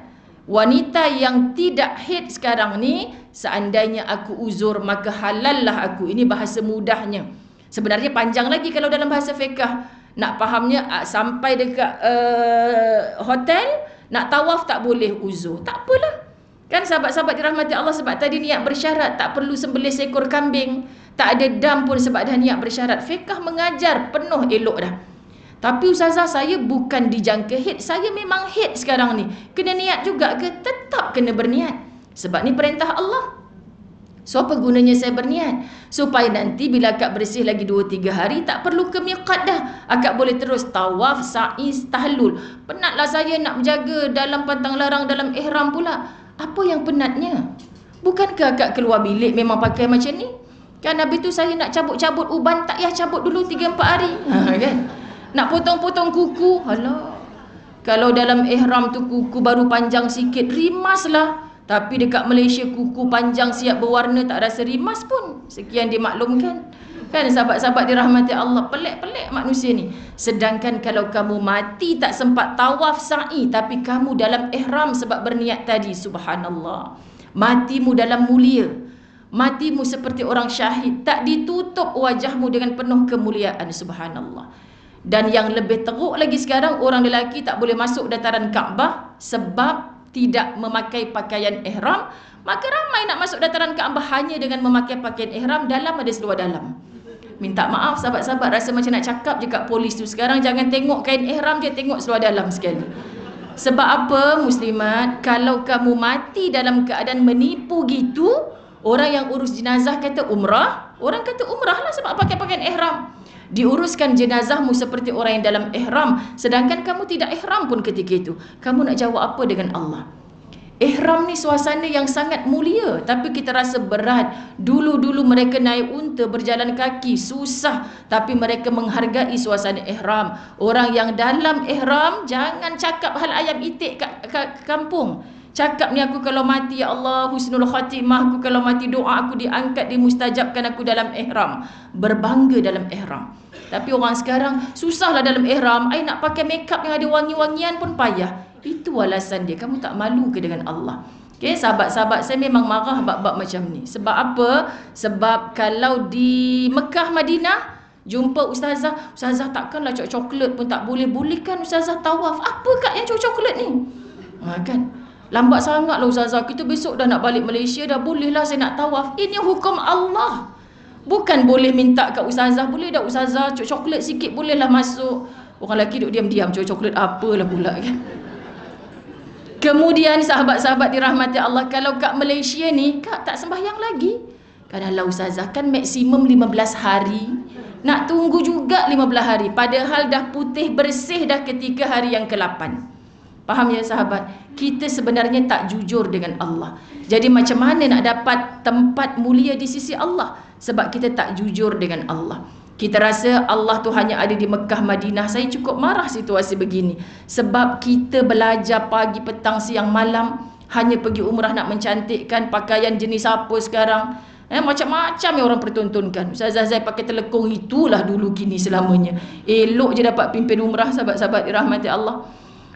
Wanita yang tidak haid sekarang ni, seandainya aku uzur maka halallah aku. Ini bahasa mudahnya. Sebenarnya panjang lagi kalau dalam bahasa fiqh. Nak fahamnya sampai dekat hotel, nak tawaf tak boleh uzur. Tak apalah. Kan sahabat-sahabat dirahmati Allah, sebab tadi niat bersyarat, tak perlu sembelih seekor kambing, tak ada dam pun sebab dah niat bersyarat. Fiqh mengajar penuh elok dah. Tapi ustazah saya bukan dijangka haid, saya memang haid sekarang ni. Kena niat juga ke? Tetap kena berniat. Sebab ni perintah Allah. So apa gunanya saya berniat? Supaya nanti bila akak bersih lagi 2-3 hari, tak perlu ke miqat dah. Akak boleh terus tawaf, sa'i, tahlul. Penatlah saya nak menjaga dalam pantang larang, dalam ihram pula. Apa yang penatnya? Bukankah akak keluar bilik memang pakai macam ni? Kan habis tu saya nak cabut-cabut uban, tak payah cabut dulu 3-4 hari. Kan? Nak potong-potong kuku, alah. Kalau dalam ihram tu kuku baru panjang sikit, rimaslah. Tapi dekat Malaysia kuku panjang siap berwarna tak rasa rimas pun. Sekian dimaklumkan. Kan sahabat-sahabat dirahmati Allah, pelik-pelik manusia ni. Sedangkan kalau kamu mati tak sempat tawaf sa'i, tapi kamu dalam ihram sebab berniat tadi, subhanallah. Matimu dalam mulia. Matimu seperti orang syahid, tak ditutup wajahmu dengan penuh kemuliaan, subhanallah. Dan yang lebih teruk lagi sekarang, orang lelaki tak boleh masuk dataran Kaabah sebab tidak memakai pakaian ihram. Maka ramai nak masuk dataran Kaabah hanya dengan memakai pakaian ihram, dalam ada seluar dalam. Minta maaf sahabat-sahabat, rasa macam nak cakap je kat polis tu, sekarang jangan tengok kain ihram, dia tengok seluar dalam sekali. Sebab apa muslimat? Kalau kamu mati dalam keadaan menipu gitu, orang yang urus jenazah kata umrah, orang kata umrah lah sebab pakai pakaian ihram. Diuruskan jenazahmu seperti orang yang dalam ihram, sedangkan kamu tidak ihram pun ketika itu. Kamu nak jawab apa dengan Allah? Ihram ni suasana yang sangat mulia, tapi kita rasa berat. Dulu-dulu mereka naik unta, berjalan kaki, susah, tapi mereka menghargai suasana ihram. Orang yang dalam ihram jangan cakap hal ayam itik kat kampung. Cakap ni, aku kalau mati ya Allah husnul khatimah, aku kalau mati doa aku diangkat, dimustajabkan aku dalam ihram. Berbangga dalam ihram. Tapi orang sekarang susahlah dalam ihram, ai nak pakai makeup yang ada wangi-wangian pun payah. Itu alasan dia. Kamu tak malu ke dengan Allah? Okay, sahabat-sahabat saya memang marah bab-bab macam ni. Sebab apa? Sebab kalau di Mekah, Madinah, jumpa ustazah, ustazah takkanlah coklat pun tak boleh. Bolehkan ustazah tawaf? Apa kat yang coklat ni? Kan? Lambat sangatlah ustazah. Kita besok dah nak balik Malaysia, dah bolehlah saya nak tawaf. Ini hukum Allah. Bukan boleh minta kat ustazah. Boleh dah ustazah, coklat sikit bolehlah masuk. Orang lelaki duduk diam-diam, coklat apalah pula kan. Kemudian sahabat-sahabat dirahmati Allah, kalau kat Malaysia ni, kak tak sembahyang lagi. Kadang-kadang ustazah kan maksimum 15 hari. Nak tunggu juga 15 hari. Padahal dah putih bersih dah ketika hari yang ke-8. Faham ya sahabat? Kita sebenarnya tak jujur dengan Allah. Jadi macam mana nak dapat tempat mulia di sisi Allah? Sebab kita tak jujur dengan Allah. Kita rasa Allah tu hanya ada di Mekah, Madinah. Saya cukup marah situasi begini. Sebab kita belajar pagi, petang, siang, malam. Hanya pergi umrah nak mencantikkan. Pakaian jenis apa sekarang? Macam-macam yang orang pertontonkan. Ustazah Zai pakai telekung, itulah dulu kini selamanya. Elok je dapat pimpin umrah, sahabat-sahabat dirahmati Allah.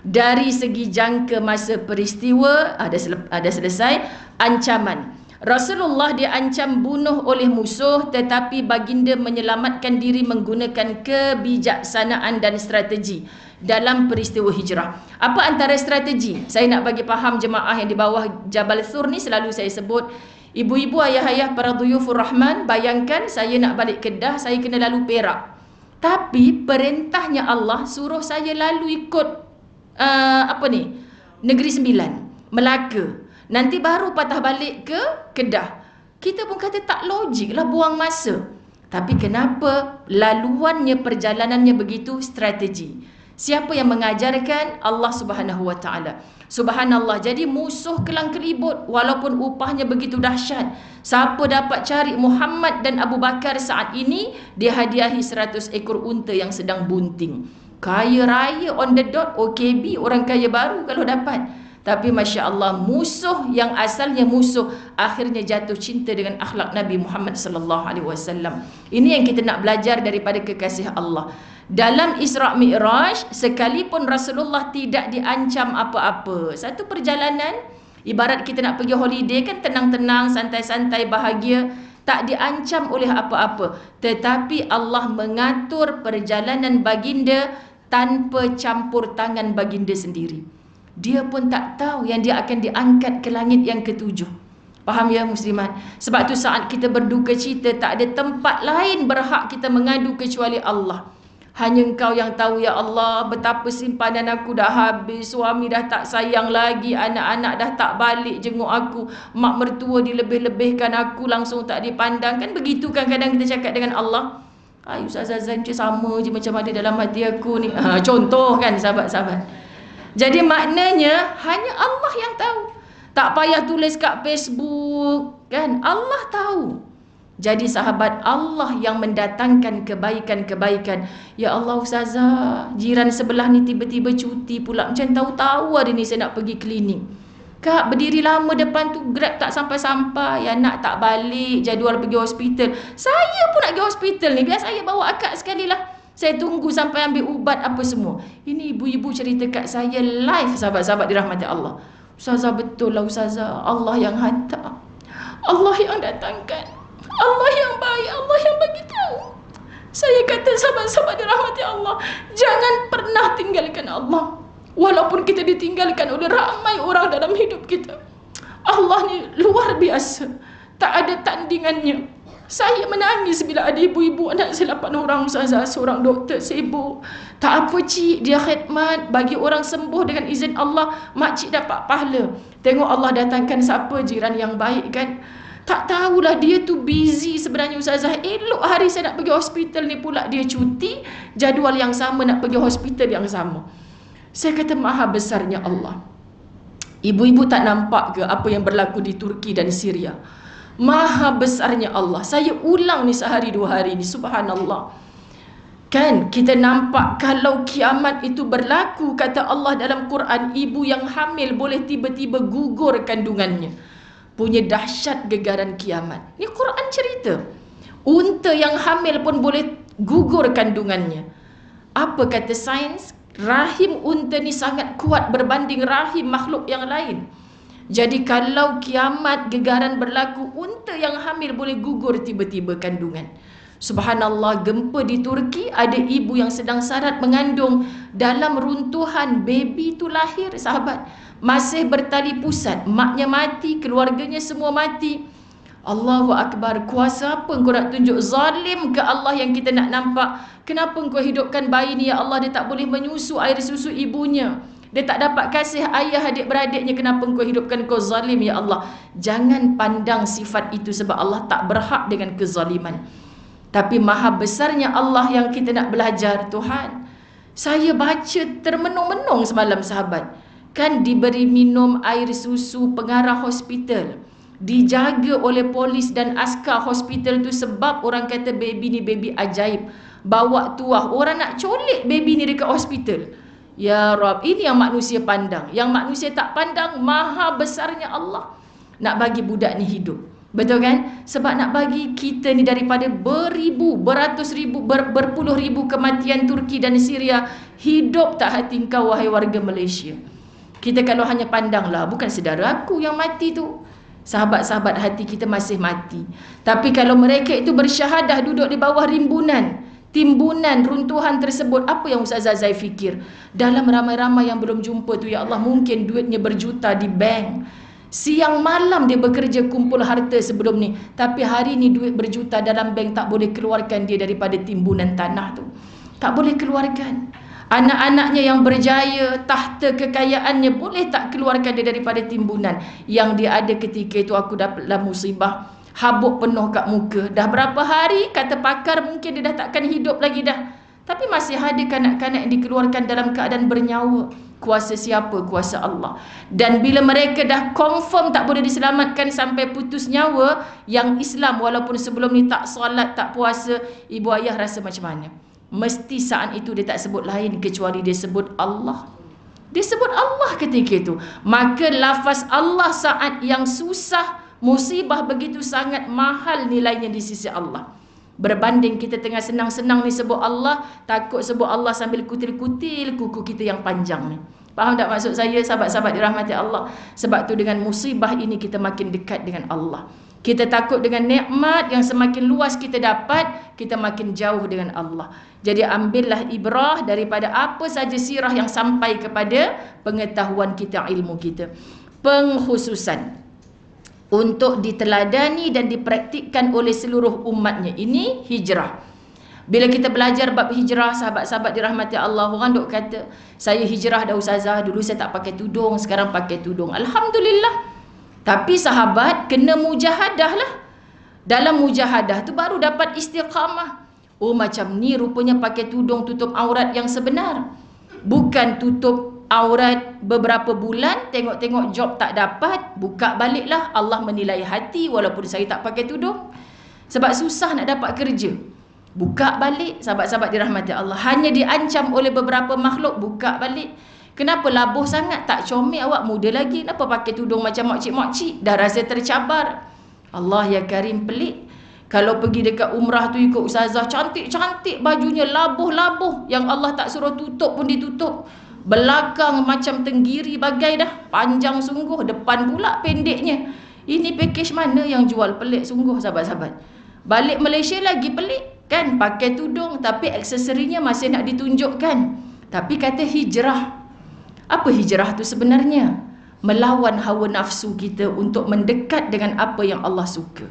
Dari segi jangka masa peristiwa, ada selesai. Ancaman. Rasulullah diancam bunuh oleh musuh, tetapi baginda menyelamatkan diri menggunakan kebijaksanaan dan strategi dalam peristiwa hijrah. Apa antara strategi? Saya nak bagi faham jemaah yang di bawah Jabal Thur ni, selalu saya sebut, ibu-ibu, ayah-ayah, para duyufur rahman, bayangkan saya nak balik Kedah, saya kena lalu Perak. Tapi perintahnya Allah suruh saya lalu ikut Negeri Sembilan, Melaka. Nanti baru patah balik ke Kedah. Kita pun kata tak logik lah, buang masa. Tapi kenapa laluannya, perjalanannya begitu? Strategi. Siapa yang mengajarkan? Allah Subhanahu Wa Taala. Subhanallah. Jadi musuh kelang kelibut, walaupun upahnya begitu dahsyat. Siapa dapat cari Muhammad dan Abu Bakar saat ini, dihadiahi 100 ekor unta yang sedang bunting. Kaya raya on the dot, OKB, orang kaya baru kalau dapat. Tapi Masya Allah, musuh yang asalnya musuh, akhirnya jatuh cinta dengan akhlak Nabi Muhammad SAW. Ini yang kita nak belajar daripada kekasih Allah. Dalam Isra' Mi'raj, sekalipun Rasulullah tidak diancam apa-apa. Satu perjalanan, ibarat kita nak pergi holiday kan, tenang-tenang, santai-santai, bahagia. Tak diancam oleh apa-apa. Tetapi Allah mengatur perjalanan baginda tanpa campur tangan baginda sendiri. Dia pun tak tahu yang dia akan diangkat ke langit yang ke-7. Faham ya muslimat? Sebab tu saat kita berduka cita, tak ada tempat lain berhak kita mengadu kecuali Allah. Hanya Engkau yang tahu ya Allah, betapa simpanan aku dah habis, suami dah tak sayang lagi, anak-anak dah tak balik jenguk aku, mak mertua dilebih-lebihkan aku, langsung tak dipandang. Kan begitu kan kadang kita cakap dengan Allah. Ustazah Zain sama je macam ada dalam hati aku ni. Contoh kan sahabat-sahabat. Jadi maknanya hanya Allah yang tahu. Tak payah tulis kat Facebook kan, Allah tahu. Jadi sahabat, Allah yang mendatangkan kebaikan-kebaikan. Ya Allah ustazah, jiran sebelah ni tiba-tiba cuti pula. Macam tahu-tahu hari ni saya nak pergi klinik. Kak berdiri lama depan tu, Grab tak sampai-sampai, anak tak balik, jadual pergi hospital. Saya pun nak pergi hospital ni, biar saya bawa akak sekali lah. Saya tunggu sampai ambil ubat apa semua. Ini ibu-ibu cerita kat saya live, sahabat-sahabat dirahmati Allah. Ustazah betul lah ustazah, Allah yang hantar, Allah yang datangkan, Allah yang baik, Allah yang bagi tahu. Saya kata sahabat-sahabat dirahmati Allah, jangan pernah tinggalkan Allah. Walaupun kita ditinggalkan oleh ramai orang dalam hidup kita, Allah ni luar biasa, tak ada tandingannya. Saya menangis bila ada ibu-ibu anak saya 8 orang ustazah, seorang doktor sibuk. Tak apa cik, dia khidmat bagi orang sembuh dengan izin Allah, makcik dapat pahala. Tengok Allah datangkan siapa jiran yang baik kan. Tak tahulah dia tu busy sebenarnya ustazah. Elok hari saya nak pergi hospital ni pula dia cuti, jadual yang sama nak pergi hospital yang sama. Saya kata maha besarnya Allah. Ibu-ibu tak nampak ke apa yang berlaku di Turki dan Syria? Maha besarnya Allah. Saya ulang ni sehari 2 hari ni, subhanallah. Kan kita nampak kalau kiamat itu berlaku, kata Allah dalam Quran, ibu yang hamil boleh tiba-tiba gugur kandungannya. Punya dahsyat gegaran kiamat. Ni Quran cerita. Unta yang hamil pun boleh gugur kandungannya. Apa kata sains? Rahim unta ni sangat kuat berbanding rahim makhluk yang lain. Jadi kalau kiamat gegaran berlaku, unta yang hamil boleh gugur tiba-tiba kandungan. Subhanallah, gempa di Turki, ada ibu yang sedang sarat mengandung, dalam runtuhan baby tu lahir sahabat. Masih bertali pusat, maknya mati, keluarganya semua mati. Allahu Akbar, kuasa apa engkau nak tunjuk? Zalim ke Allah yang kita nak nampak? Kenapa engkau hidupkan bayi ni ya Allah, dia tak boleh menyusu air susu ibunya, dia tak dapat kasih ayah adik-beradiknya, kenapa engkau hidupkan? Kau zalim ya Allah. Jangan pandang sifat itu sebab Allah tak berhak dengan kezaliman. Tapi maha besarnya Allah yang kita nak belajar. Tuhan, saya baca termenung-menung semalam sahabat. Kan diberi minum air susu pengarah hospital, dijaga oleh polis dan askar hospital tu sebab orang kata baby ni baby ajaib, bawa tuah. Orang nak colek baby ni dekat hospital. Ya Rab, ini yang manusia pandang. Yang manusia tak pandang maha besarnya Allah nak bagi budak ni hidup. Betul kan? Sebab nak bagi kita ni daripada beribu, beratus ribu, berpuluh ribu kematian Turki dan Syria, hidup tak hati engkau wahai warga Malaysia? Kita kalau hanya pandanglah, bukan saudara aku yang mati tu, sahabat-sahabat hati kita masih mati. Tapi kalau mereka itu bersyahadah duduk di bawah rimbunan, timbunan runtuhan tersebut, apa yang Ustazah Zai fikir? Dalam ramai-ramai yang belum jumpa tu, ya Allah, mungkin duitnya berjuta di bank. Siang malam dia bekerja kumpul harta sebelum ni, tapi hari ni duit berjuta dalam bank, tak boleh keluarkan dia daripada timbunan tanah tu. Tak boleh keluarkan. Anak-anaknya yang berjaya, tahta kekayaannya, boleh tak keluarkan dia daripada timbunan. Yang dia ada ketika itu, aku dapatlah musibah, habuk penuh kat muka. Dah berapa hari, kata pakar, mungkin dia dah takkan hidup lagi dah. Tapi masih ada kanak-kanak yang dikeluarkan dalam keadaan bernyawa. Kuasa siapa? Kuasa Allah. Dan bila mereka dah confirm tak boleh diselamatkan sampai putus nyawa, yang Islam walaupun sebelum ni tak solat, tak puasa, ibu ayah rasa macam mana? Mesti saat itu dia tak sebut lain kecuali dia sebut Allah. Dia sebut Allah ketika itu. Maka lafaz Allah saat yang susah, musibah begitu sangat mahal nilainya di sisi Allah. Berbanding kita tengah senang-senang ni sebut Allah, takut sebut Allah sambil kutil-kutil kuku kita yang panjang ni. Faham tak maksud saya, sahabat-sahabat dirahmati Allah? Sebab tu dengan musibah ini kita makin dekat dengan Allah. Kita takut dengan nikmat yang semakin luas kita dapat, kita makin jauh dengan Allah. Jadi ambillah ibrah daripada apa saja sirah yang sampai kepada pengetahuan kita, ilmu kita. Pengkhususan untuk diteladani dan dipraktikkan oleh seluruh umatnya. Ini hijrah. Bila kita belajar bab hijrah, sahabat-sahabat dirahmati Allah, orang duk kata, saya hijrah dah ustazah, dulu saya tak pakai tudung, sekarang pakai tudung. Alhamdulillah. Tapi sahabat, kena mujahadah lah. Dalam mujahadah tu baru dapat istiqamah. Oh macam ni rupanya pakai tudung tutup aurat yang sebenar. Bukan tutup aurat beberapa bulan, tengok-tengok job tak dapat, buka baliklah. Allah menilai hati walaupun saya tak pakai tudung. Sebab susah nak dapat kerja, buka balik. Sahabat-sahabat dirahmati Allah, hanya diancam oleh beberapa makhluk, buka balik. Kenapa labuh sangat? Tak comel, awak muda lagi, kenapa pakai tudung macam makcik-makcik? Dah rasa tercabar. Allah ya Karim, pelik. Kalau pergi dekat umrah tu ikut ustazah, cantik-cantik bajunya, labuh-labuh, yang Allah tak suruh tutup pun ditutup. Belakang macam tenggiri bagai dah, panjang sungguh, depan pula pendeknya. Ini package mana yang jual? Pelik sungguh sahabat-sahabat. Balik Malaysia lagi pelik kan, pakai tudung tapi aksesorinya masih nak ditunjukkan. Tapi kata hijrah. Apa hijrah tu sebenarnya? Melawan hawa nafsu kita untuk mendekat dengan apa yang Allah suka.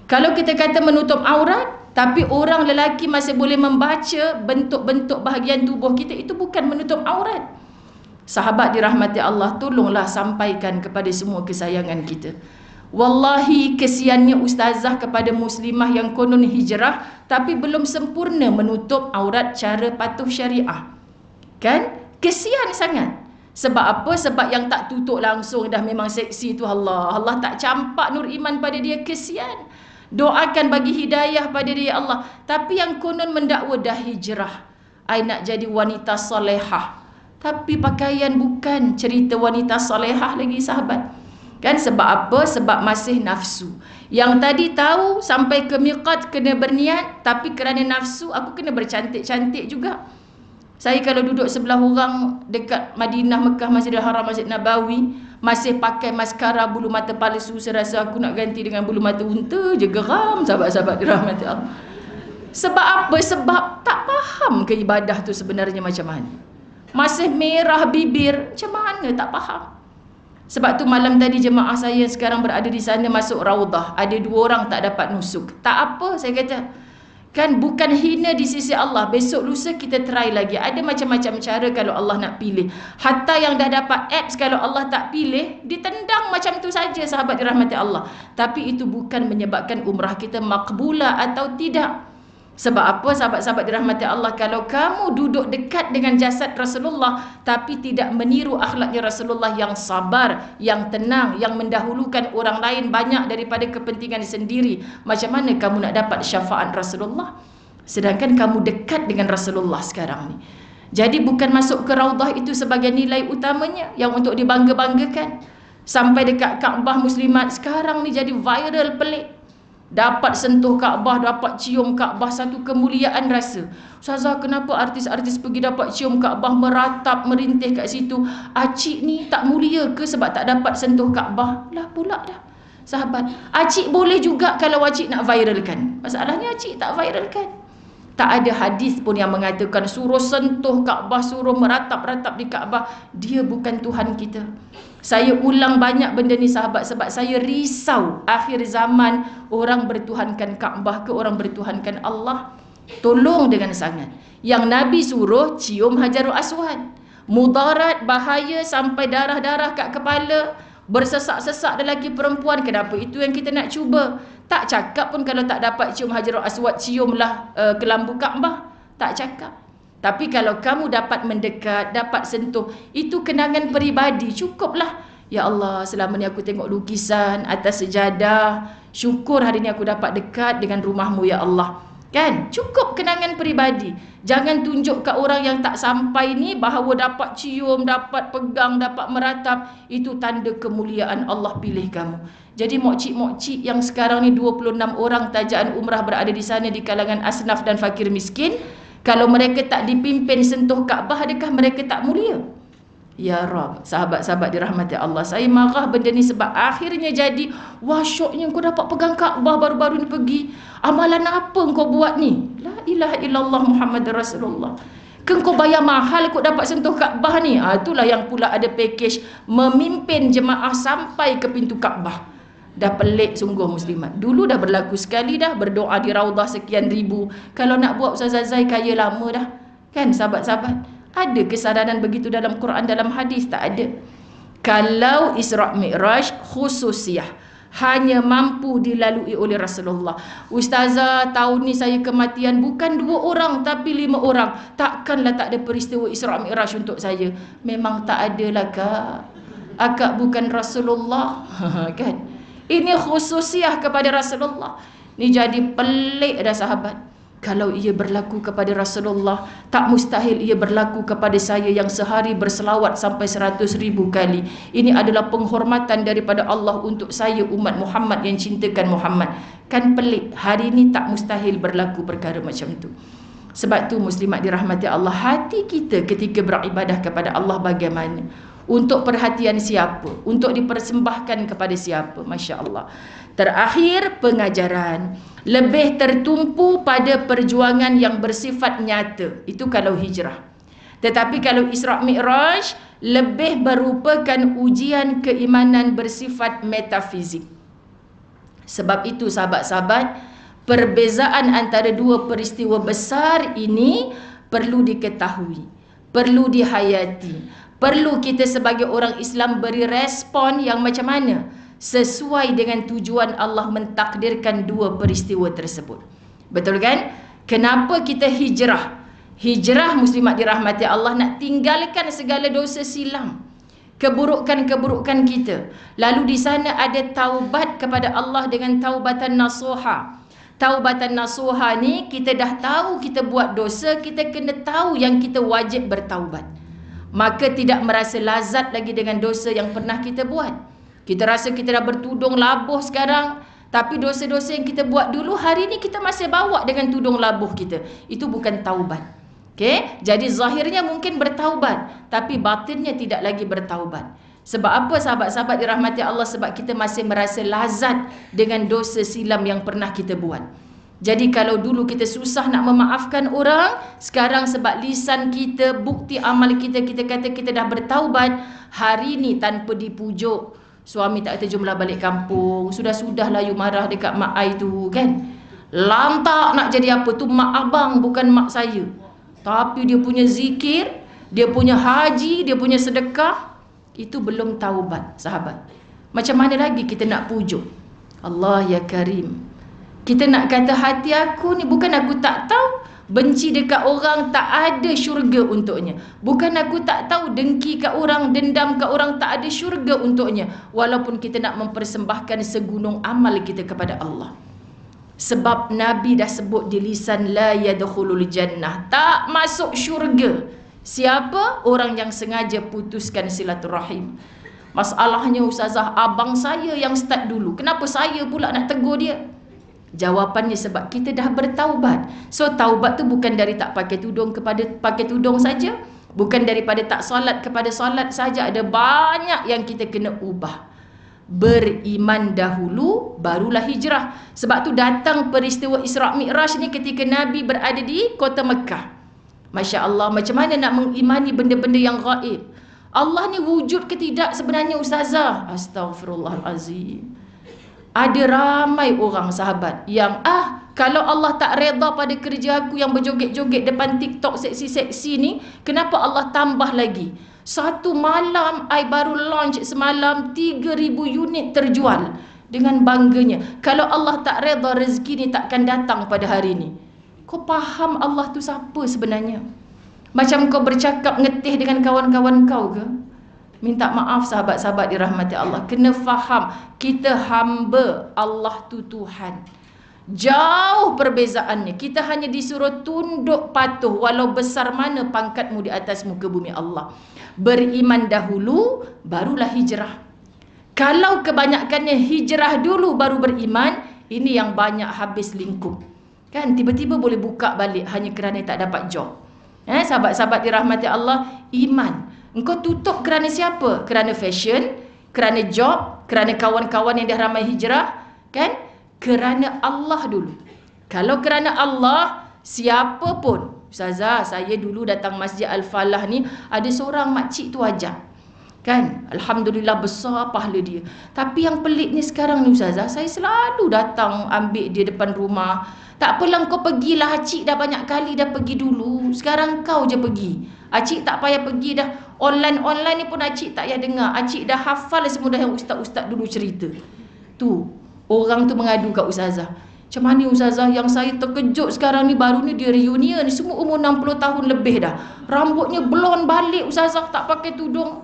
Kalau kita kata menutup aurat, tapi orang lelaki masih boleh membaca bentuk-bentuk bahagian tubuh kita, itu bukan menutup aurat. Sahabat dirahmati Allah, tolonglah sampaikan kepada semua kesayangan kita. Wallahi kesiannya ustazah kepada muslimah yang konon hijrah tapi belum sempurna menutup aurat cara patuh syariah. Kan? Kesian sangat. Sebab apa? Sebab yang tak tutup langsung dah memang seksi tu Allah. Allah tak campak nur iman pada dia, kesian. Doakan bagi hidayah pada dia Allah. Tapi yang konon mendakwa dah hijrah, I nak jadi wanita solehah, tapi pakaian bukan cerita wanita solehah lagi sahabat. Kan sebab apa? Sebab masih nafsu. Yang tadi tahu sampai ke miqat kena berniat, tapi kerana nafsu aku kena bercantik-cantik juga. Saya kalau duduk sebelah orang dekat Madinah, Mekah, Masjidil Haram, Masjid Nabawi, masih pakai maskara bulu mata palsu, saya rasa aku nak ganti dengan bulu mata unta je, geram sahabat-sahabat dirahmati Allah. Sebab apa? Sebab tak faham ke ibadah tu sebenarnya macam mana. Masih merah bibir, macam mana tak faham. Sebab tu malam tadi jemaah saya sekarang berada di sana masuk raudah, ada 2 orang tak dapat nusuk. Tak apa, saya kata. Kan bukan hina di sisi Allah. Besok lusa kita try lagi. Ada macam-macam cara kalau Allah nak pilih. Hatta yang dah dapat apps, kalau Allah tak pilih, ditendang macam tu saja sahabat dirahmati Allah. Tapi itu bukan menyebabkan umrah kita makbulah atau tidak. Sebab apa sahabat-sahabat dirahmati Allah? Kalau kamu duduk dekat dengan jasad Rasulullah tapi tidak meniru akhlaknya Rasulullah yang sabar, yang tenang, yang mendahulukan orang lain banyak daripada kepentingan sendiri, macam mana kamu nak dapat syafaat Rasulullah? Sedangkan kamu dekat dengan Rasulullah sekarang ni. Jadi bukan masuk ke raudah itu sebagai nilai utamanya yang untuk dibangga-banggakan. Sampai dekat Kaabah muslimat sekarang ni jadi viral pelik. Dapat sentuh Kaabah, dapat cium Kaabah, satu kemuliaan rasa. Ustazah, kenapa artis-artis pergi dapat cium Kaabah, meratap, merintih kat situ? Acik ni tak mulia ke sebab tak dapat sentuh Kaabah? Lah pula dah sahabat. Acik boleh juga kalau acik nak viralkan. Masalahnya acik tak viralkan. Tak ada hadis pun yang mengatakan suruh sentuh Kaabah, suruh meratap-ratap di Kaabah. Dia bukan Tuhan kita. Saya ulang banyak benda ni sahabat, sebab saya risau akhir zaman orang bertuhankan Kaabah ke orang bertuhankan Allah. Tolong dengan sangat. Yang Nabi suruh cium Hajarul Aswad. Mudarat, bahaya sampai darah-darah kat kepala, bersesak-sesak lelaki perempuan. Kenapa itu yang kita nak cuba? Tak cakap pun kalau tak dapat cium Hajarul Aswad, ciumlah kelambu Kaabah. Tak cakap. Tapi kalau kamu dapat mendekat, dapat sentuh, itu kenangan peribadi, cukuplah. Ya Allah, selama ni aku tengok lukisan atas sejadah, syukur hari ni aku dapat dekat dengan rumahmu ya Allah. Kan? Cukup kenangan peribadi. Jangan tunjuk kat orang yang tak sampai ni bahawa dapat cium, dapat pegang, dapat meratap. Itu tanda kemuliaan Allah pilih kamu. Jadi mokcik-mokcik yang sekarang ni 26 orang tajaan umrah berada di sana di kalangan asnaf dan fakir miskin, kalau mereka tak dipimpin sentuh Kaabah, adakah mereka tak mulia? Ya Rab, sahabat-sahabat dirahmati Allah, saya marah benda ni sebab akhirnya jadi, wah syoknya kau dapat pegang Kaabah baru-baru ni pergi. Amalan apa kau buat ni? La ilaha illallah Muhammad Rasulullah. Kau bayar mahal kau dapat sentuh Kaabah ni. Itulah yang pula ada package memimpin jemaah sampai ke pintu Kaabah. Dah pelik sungguh muslimat. Dulu dah berlaku sekali dah, berdoa di raudah sekian ribu. Kalau nak buat Ustazah Zai kaya lama dah. Kan sahabat-sahabat? Ada kesadaran begitu dalam Quran, dalam hadis? Tak ada. Kalau Isra' Mi'raj khususiyah, hanya mampu dilalui oleh Rasulullah. Ustazah, tahun ni saya kematian bukan 2 orang tapi 5 orang. Takkanlah tak ada peristiwa Isra' Mi'raj untuk saya? Memang tak adalah kak. Akak bukan Rasulullah. Kan? Ini khususiah kepada Rasulullah. Ni jadi pelik dah sahabat. Kalau ia berlaku kepada Rasulullah, tak mustahil ia berlaku kepada saya yang sehari berselawat sampai 100,000 kali. Ini adalah penghormatan daripada Allah untuk saya umat Muhammad yang cintakan Muhammad. Kan pelik. Hari ini tak mustahil berlaku perkara macam tu. Sebab tu muslimat dirahmati Allah, hati kita ketika beribadah kepada Allah bagaimana? Untuk perhatian siapa? Untuk dipersembahkan kepada siapa? Masya Allah. Terakhir, pengajaran. Lebih tertumpu pada perjuangan yang bersifat nyata. Itu kalau hijrah. Tetapi kalau Isra' Mi'raj, lebih merupakan ujian keimanan bersifat metafizik. Sebab itu sahabat-sahabat, perbezaan antara dua peristiwa besar ini perlu diketahui, perlu dihayati. Perlu kita sebagai orang Islam beri respon yang macam mana sesuai dengan tujuan Allah mentakdirkan dua peristiwa tersebut. Betul kan? Kenapa kita hijrah? Hijrah muslimat dirahmati Allah, nak tinggalkan segala dosa silam, keburukan-keburukan kita. Lalu di sana ada taubat kepada Allah dengan taubatan nasuha. Taubatan nasuha ni, kita dah tahu kita buat dosa, kita kena tahu yang kita wajib bertaubat. Maka tidak merasa lazat lagi dengan dosa yang pernah kita buat. Kita rasa kita dah bertudung labuh sekarang, tapi dosa-dosa yang kita buat dulu, hari ni kita masih bawa dengan tudung labuh kita. Itu bukan taubat. Okay? Jadi zahirnya mungkin bertaubat, tapi batinnya tidak lagi bertaubat. Sebab apa sahabat-sahabat dirahmati Allah? Sebab kita masih merasa lazat dengan dosa silam yang pernah kita buat. Jadi kalau dulu kita susah nak memaafkan orang, sekarang sebab lisan kita, bukti amal kita, kita kata kita dah bertaubat, hari ni tanpa dipujuk, suami tak kata jomlah balik kampung, sudah-sudahlah you marah dekat mak ai tu kan. Lantak nak jadi apa tu, mak abang bukan mak saya. Tapi dia punya zikir, dia punya haji, dia punya sedekah, itu belum taubat sahabat. Macam mana lagi kita nak pujuk? Allah ya Karim. Kita nak kata hati aku ni, bukan aku tak tahu benci dekat orang tak ada syurga untuknya. Bukan aku tak tahu dengki kat orang, dendam kat orang tak ada syurga untuknya. Walaupun kita nak mempersembahkan segunung amal kita kepada Allah. Sebab Nabi dah sebut di lisan, la yadkhulul jannah, tak masuk syurga siapa? Orang yang sengaja putuskan silaturahim. Masalahnya ustazah, abang saya yang start dulu, kenapa saya pula nak tegur dia? Jawapannya sebab kita dah bertaubat. So taubat tu bukan dari tak pakai tudung kepada pakai tudung saja, bukan daripada tak solat kepada solat saja. Ada banyak yang kita kena ubah. Beriman dahulu, barulah hijrah. Sebab tu datang peristiwa Isra' Mi'raj ni ketika Nabi berada di kota Mekah. Masya Allah, macam mana nak mengimani benda-benda yang gaib? Allah ni wujud ke tidak sebenarnya ustazah? Astaghfirullahalazim. Ada ramai orang sahabat yang kalau Allah tak reda pada kerja aku yang berjoget-joget depan TikTok seksi-seksi ni, kenapa Allah tambah lagi? Satu malam, I baru launch semalam 3,000 unit terjual. Dengan bangganya, kalau Allah tak reda, rezeki ni takkan datang pada hari ni. Kau faham Allah tu siapa sebenarnya? Macam kau bercakap ngetih dengan kawan-kawan kau ke? Minta maaf sahabat-sahabat dirahmati Allah. Kena faham, kita hamba, Allah tu Tuhan. Jauh perbezaannya. Kita hanya disuruh tunduk patuh walau besar mana pangkatmu di atas muka bumi Allah. Beriman dahulu, barulah hijrah. Kalau kebanyakannya hijrah dulu baru beriman, ini yang banyak habis lingkup. Kan tiba-tiba boleh buka balik hanya kerana tak dapat job. Sahabat-sahabat dirahmati Allah, iman. Engkau tutup kerana siapa? Kerana fashion, kerana job, kerana kawan-kawan yang dah ramai hijrah, kan? Kerana Allah dulu. Kalau kerana Allah, siapa pun. Ustazah, saya dulu datang Masjid Al-Falah ni, ada seorang makcik tu ajar. Kan? Alhamdulillah besar pahala dia. Tapi yang pelik ni sekarang ni ustazah, saya selalu datang ambil dia depan rumah. Tak apalah kau pergilah, acik dah banyak kali dah pergi dulu. Sekarang kau je pergi. Acik tak payah pergi dah. Online ni pun acik tak payah dengar. Acik dah hafal semua dah yang ustaz-ustaz dulu cerita. Tu, orang tu mengadu kat ustazah. Macam mana ustazah, yang saya terkejut sekarang ni, baru ni dia reunion ni, semua umur 60 tahun lebih dah. Rambutnya blond balik ustazah, tak pakai tudung.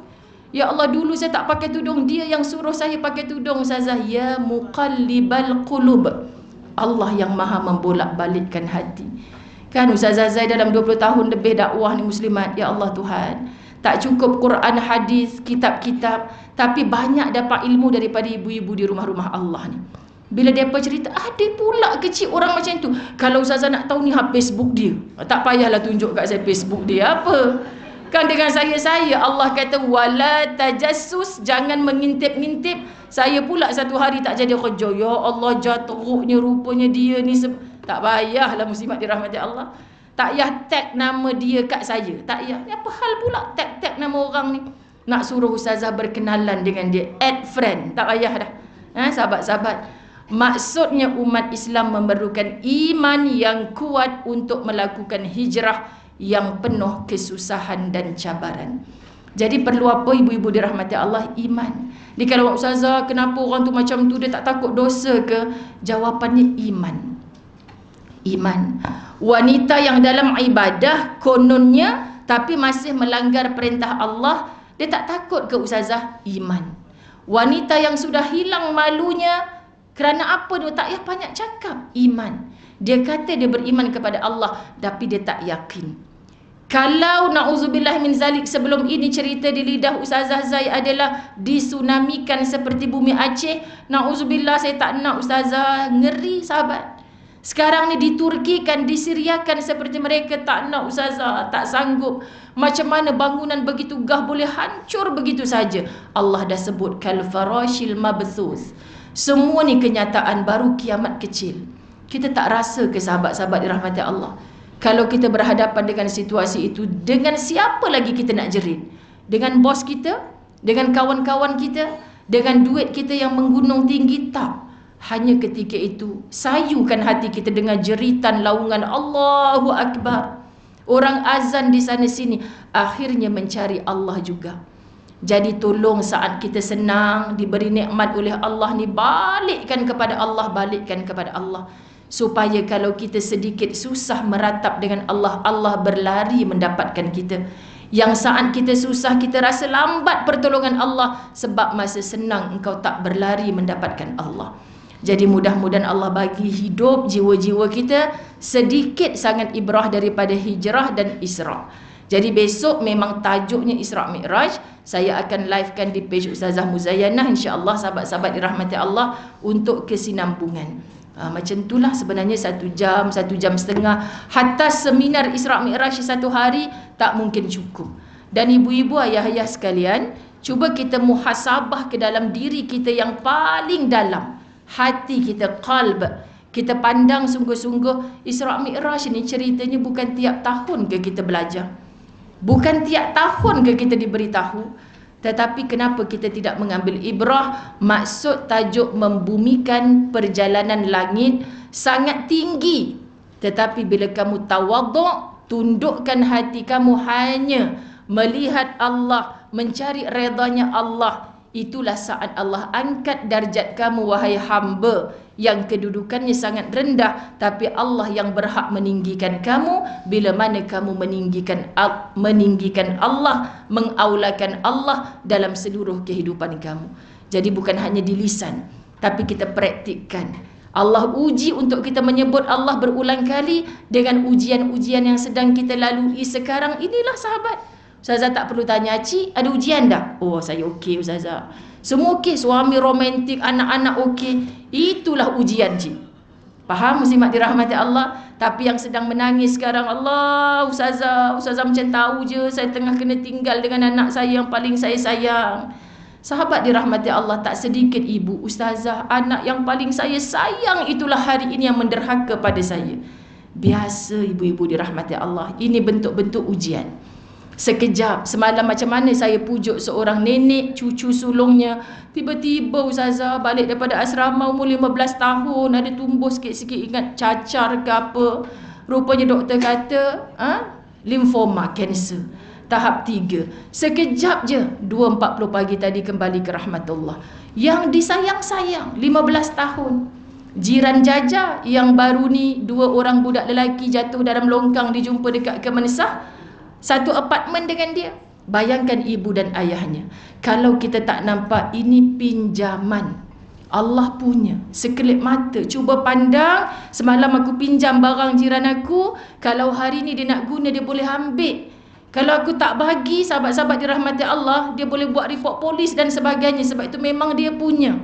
Ya Allah, dulu saya tak pakai tudung, dia yang suruh saya pakai tudung ustazah. Ya muqallibal qulub, Allah yang maha membolak-balikkan hati. Kan Ustazah Zai dalam 20 tahun lebih dakwah ni muslimat. Ya Allah Tuhan, tak cukup Quran, hadis, kitab-kitab, tapi banyak dapat ilmu daripada ibu-ibu di rumah-rumah Allah ni. Bila mereka cerita, ada pula kecil orang macam tu. Kalau Ustazah nak tahu ni Facebook dia, tak payahlah tunjuk kat saya Facebook dia apa. Kan dengan saya Allah kata wala tajassus, jangan mengintip-ngintip. Saya pula satu hari tak jadi kerja. Ya Allah, jatuhnya rupanya dia ni tak payahlah muslimat dirahmati Allah. Tak payah tag nama dia kat saya. Tak payah. Apa hal pula tag nama orang ni? Nak suruh ustazah berkenalan dengan dia, add friend. Tak payah dah. Sahabat-sahabat, Maksudnya umat Islam memerlukan iman yang kuat untuk melakukan hijrah yang penuh kesusahan dan cabaran. Jadi perlu apa ibu-ibu dirahmati Allah? Iman. Jadi kalau ustazah, kenapa orang tu macam tu, dia tak takut dosa ke? Jawapannya iman. Iman. Wanita yang dalam ibadah kononnya tapi masih melanggar perintah Allah, dia tak takut ke ustazah? Iman. Wanita yang sudah hilang malunya, kerana apa dia tak payah banyak cakap? Iman. Dia kata dia beriman kepada Allah, tapi dia tak yakin. Kalau na'udzubillah min zalik, sebelum ini cerita di lidah Ustazah Zai adalah disunamikan seperti bumi Aceh, na'udzubillah, saya tak nak Ustazah, ngeri sahabat. Sekarang ni diturkikan, disiriakan seperti mereka, tak nak Ustazah, tak sanggup. Macam mana bangunan begitu gah boleh hancur begitu saja? Allah dah sebut kal farashil mabthus. Semua ni kenyataan, baru kiamat kecil. Kita tak rasa ke sahabat-sahabat dirahmati Allah? Kalau kita berhadapan dengan situasi itu, dengan siapa lagi kita nak jerit? Dengan bos kita? Dengan kawan-kawan kita? Dengan duit kita yang menggunung tinggi? Tak. Hanya ketika itu, sayukan hati kita dengan jeritan laungan Allahu Akbar. Orang azan di sana sini, akhirnya mencari Allah juga. Jadi tolong saat kita senang, diberi nikmat oleh Allah ni, balikkan kepada Allah, balikkan kepada Allah. Supaya kalau kita sedikit susah meratap dengan Allah, Allah berlari mendapatkan kita. Yang saat kita susah, kita rasa lambat pertolongan Allah, sebab masa senang engkau tak berlari mendapatkan Allah. Jadi mudah-mudahan Allah bagi hidup jiwa-jiwa kita sedikit sangat ibrah daripada hijrah dan Isra. Jadi besok memang tajuknya Isra Mi'raj. Saya akan livekan di page Ustazah Muzayyanah, insya-Allah sahabat-sahabat dirahmati Allah, untuk kesinambungan. Macam itulah sebenarnya 1 jam, 1 jam setengah. Hatta seminar Isra Mi'raj 1 hari tak mungkin cukup. Dan ibu-ibu, ayah-ayah sekalian, cuba kita muhasabah ke dalam diri kita yang paling dalam, hati kita, qalb. Kita pandang sungguh-sungguh, Isra Mi'raj ni ceritanya bukan tiap tahun ke kita belajar, bukan tiap tahun ke kita diberitahu. Tetapi kenapa kita tidak mengambil ibrah? Maksud tajuk membumikan perjalanan langit sangat tinggi. Tetapi bila kamu tawaduk, tundukkan hati kamu hanya melihat Allah, mencari redanya Allah, itulah saat Allah angkat darjat kamu, wahai hamba yang kedudukannya sangat rendah, tapi Allah yang berhak meninggikan kamu bila mana kamu meninggikan Allah, mengaulakan Allah dalam seluruh kehidupan kamu. Jadi bukan hanya di lisan, tapi kita praktikkan. Allah uji untuk kita menyebut Allah berulang kali dengan ujian-ujian yang sedang kita lalui sekarang inilah sahabat. Ustazah tak perlu tanya, Cik ada ujian dah? Oh, saya okey Ustazah. Semua okey, suami romantik, anak-anak okey. Itulah ujian, Cik. Faham muslimat dirahmati Allah? Tapi yang sedang menangis sekarang, Allah, Ustazah macam tahu je saya tengah kena tinggal dengan anak saya yang paling saya sayang. Sahabat dirahmati Allah, tak sedikit ibu, Ustazah, anak yang paling saya sayang itulah hari ini yang menderhaka pada saya. Biasa ibu-ibu dirahmati Allah, ini bentuk-bentuk ujian. Sekejap, semalam macam mana saya pujuk seorang nenek cucu sulungnya, tiba-tiba Ustazah balik daripada asrama umur 15 tahun, ada tumbuh sikit-sikit, ingat cacar ke apa. Rupanya doktor kata limfoma, kanser tahap 3. Sekejap je, 2.40 pagi tadi kembali ke rahmatullah. Yang disayang-sayang 15 tahun, jiran Jaja yang baru ni 2 orang budak lelaki jatuh dalam longkang dijumpa dekat Kementerian, satu apartmen dengan dia. Bayangkan ibu dan ayahnya. Kalau kita tak nampak, ini pinjaman Allah punya. Sekelip mata, cuba pandang, semalam aku pinjam barang jiran aku, kalau hari ni dia nak guna, dia boleh ambil. Kalau aku tak bagi, sahabat-sahabat dirahmati Allah, dia boleh buat report polis dan sebagainya. Sebab itu memang dia punya.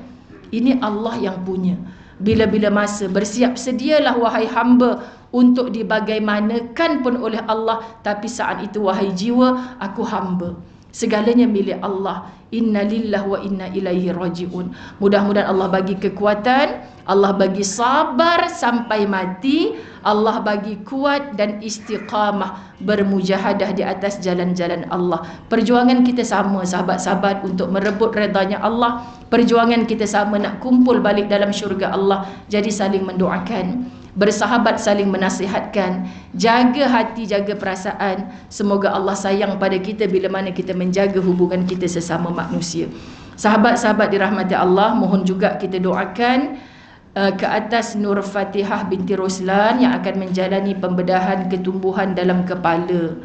Ini Allah yang punya. Bila-bila masa, bersiap sedialah wahai hamba untuk dibagaimanakan pun oleh Allah. Tapi saat itu wahai jiwa, aku hamba. Segalanya milik Allah. Inna lillah wa inna ilaihi raji'un. Mudah-mudahan Allah bagi kekuatan, Allah bagi sabar sampai mati, Allah bagi kuat dan istiqamah bermujahadah di atas jalan-jalan Allah. Perjuangan kita sama sahabat-sahabat untuk merebut redanya Allah. Perjuangan kita sama nak kumpul balik dalam syurga Allah. Jadi saling mendoakan, bersahabat saling menasihatkan, jaga hati, jaga perasaan. Semoga Allah sayang pada kita bila mana kita menjaga hubungan kita sesama manusia. Sahabat-sahabat dirahmati Allah, mohon juga kita doakan ke atas Nur Fatihah binti Roslan yang akan menjalani pembedahan ketumbuhan dalam kepala.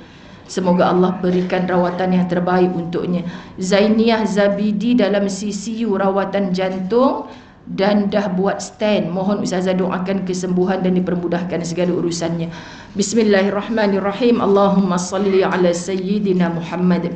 Semoga Allah berikan rawatan yang terbaik untuknya. Zainiah Zabidi dalam CCU rawatan jantung dan dah buat stand. Mohon Ustazah doakan kesembuhan dan dipermudahkan segala urusannya. Bismillahirrahmanirrahim. Allahumma salli ala Sayyidina Muhammad.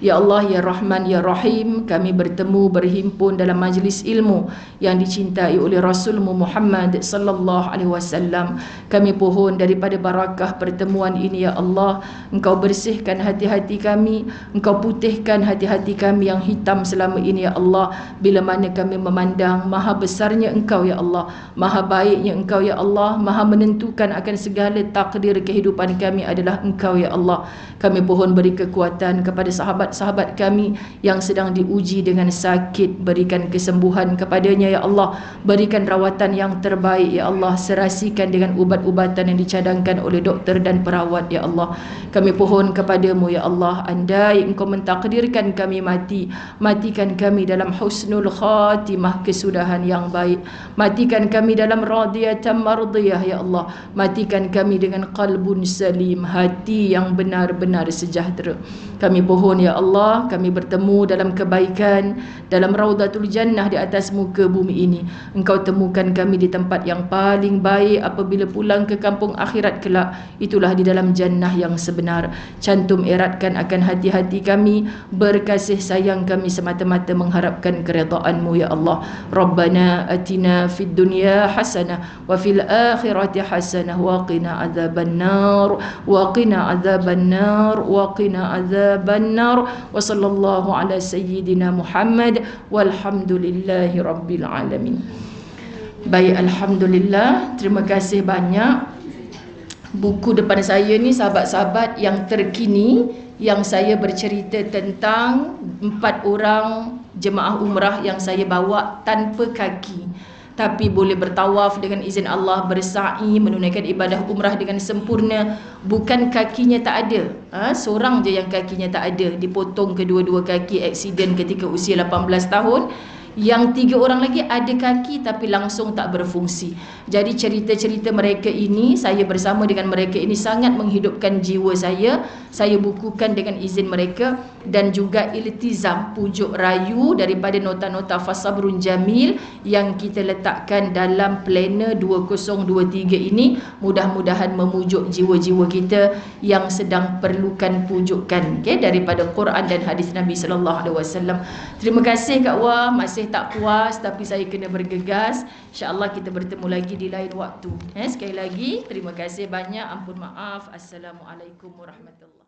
Ya Allah, Ya Rahman, Ya Rahim, kami bertemu, berhimpun dalam majlis ilmu yang dicintai oleh Rasulmu Muhammad sallallahu alaihi wasallam. Kami pohon daripada barakah pertemuan ini, Ya Allah, Engkau bersihkan hati-hati kami, Engkau putihkan hati-hati kami yang hitam selama ini, Ya Allah. Bila mana kami memandang maha besarnya Engkau, Ya Allah, maha baiknya Engkau, Ya Allah, maha menentukan akan segala takdir kehidupan kami adalah Engkau, Ya Allah. Kami pohon beri kekuatan kepada sahabat-sahabat kami yang sedang diuji dengan sakit. Berikan kesembuhan kepadanya, Ya Allah. Berikan rawatan yang terbaik, Ya Allah. Serasikan dengan ubat-ubatan yang dicadangkan oleh doktor dan perawat, Ya Allah. Kami pohon kepadamu, Ya Allah, andai Engkau mentakdirkan kami mati, matikan kami dalam husnul khatimah, kesudahan yang baik. Matikan kami dalam radiyatan mardiyah, Ya Allah. Matikan kami dengan qalbun salim, hati yang benar-benar sejahtera. Kami pohon, Ya Allah, kami bertemu dalam kebaikan, dalam Raudatul Jannah di atas muka bumi ini. Engkau temukan kami di tempat yang paling baik apabila pulang ke kampung akhirat kelak. Itulah di dalam jannah yang sebenar. Cantum eratkan akan hati-hati kami, berkasih sayang kami semata-mata mengharapkan keredaan-Mu, Ya Allah. Rabbana atina fid dunya hasanah wa fil akhirati hasanah wa qina adzabannar wa qina adzabannar wa qina adzabannar. Wa sallallahu ala sayyidina Muhammad walhamdulillahi rabbil alamin. Baik, alhamdulillah, terima kasih banyak. Buku depan saya ni sahabat-sahabat yang terkini, yang saya bercerita tentang 4 orang jemaah umrah yang saya bawa tanpa kaki, tapi boleh bertawaf dengan izin Allah, bersa'i, menunaikan ibadah umrah dengan sempurna. Bukan kakinya tak ada, seorang je yang kakinya tak ada, dipotong kedua-dua kaki, aksiden ketika usia 18 tahun. Yang 3 orang lagi ada kaki tapi langsung tak berfungsi. Jadi cerita-cerita mereka ini, saya bersama dengan mereka ini sangat menghidupkan jiwa saya. Saya bukukan dengan izin mereka. Dan juga iltizam, pujuk rayu daripada nota-nota Fasabrun Jamil yang kita letakkan dalam planner 2023 ini. Mudah-mudahan memujuk jiwa-jiwa kita yang sedang perlukan pujukan, daripada Quran dan hadis Nabi SAW. Terima kasih Kak Wah, masih tak puas tapi saya kena bergegas. InsyaAllah kita bertemu lagi di lain waktu. Sekali lagi terima kasih banyak, ampun maaf. Assalamualaikum warahmatullahi wabarakatuh.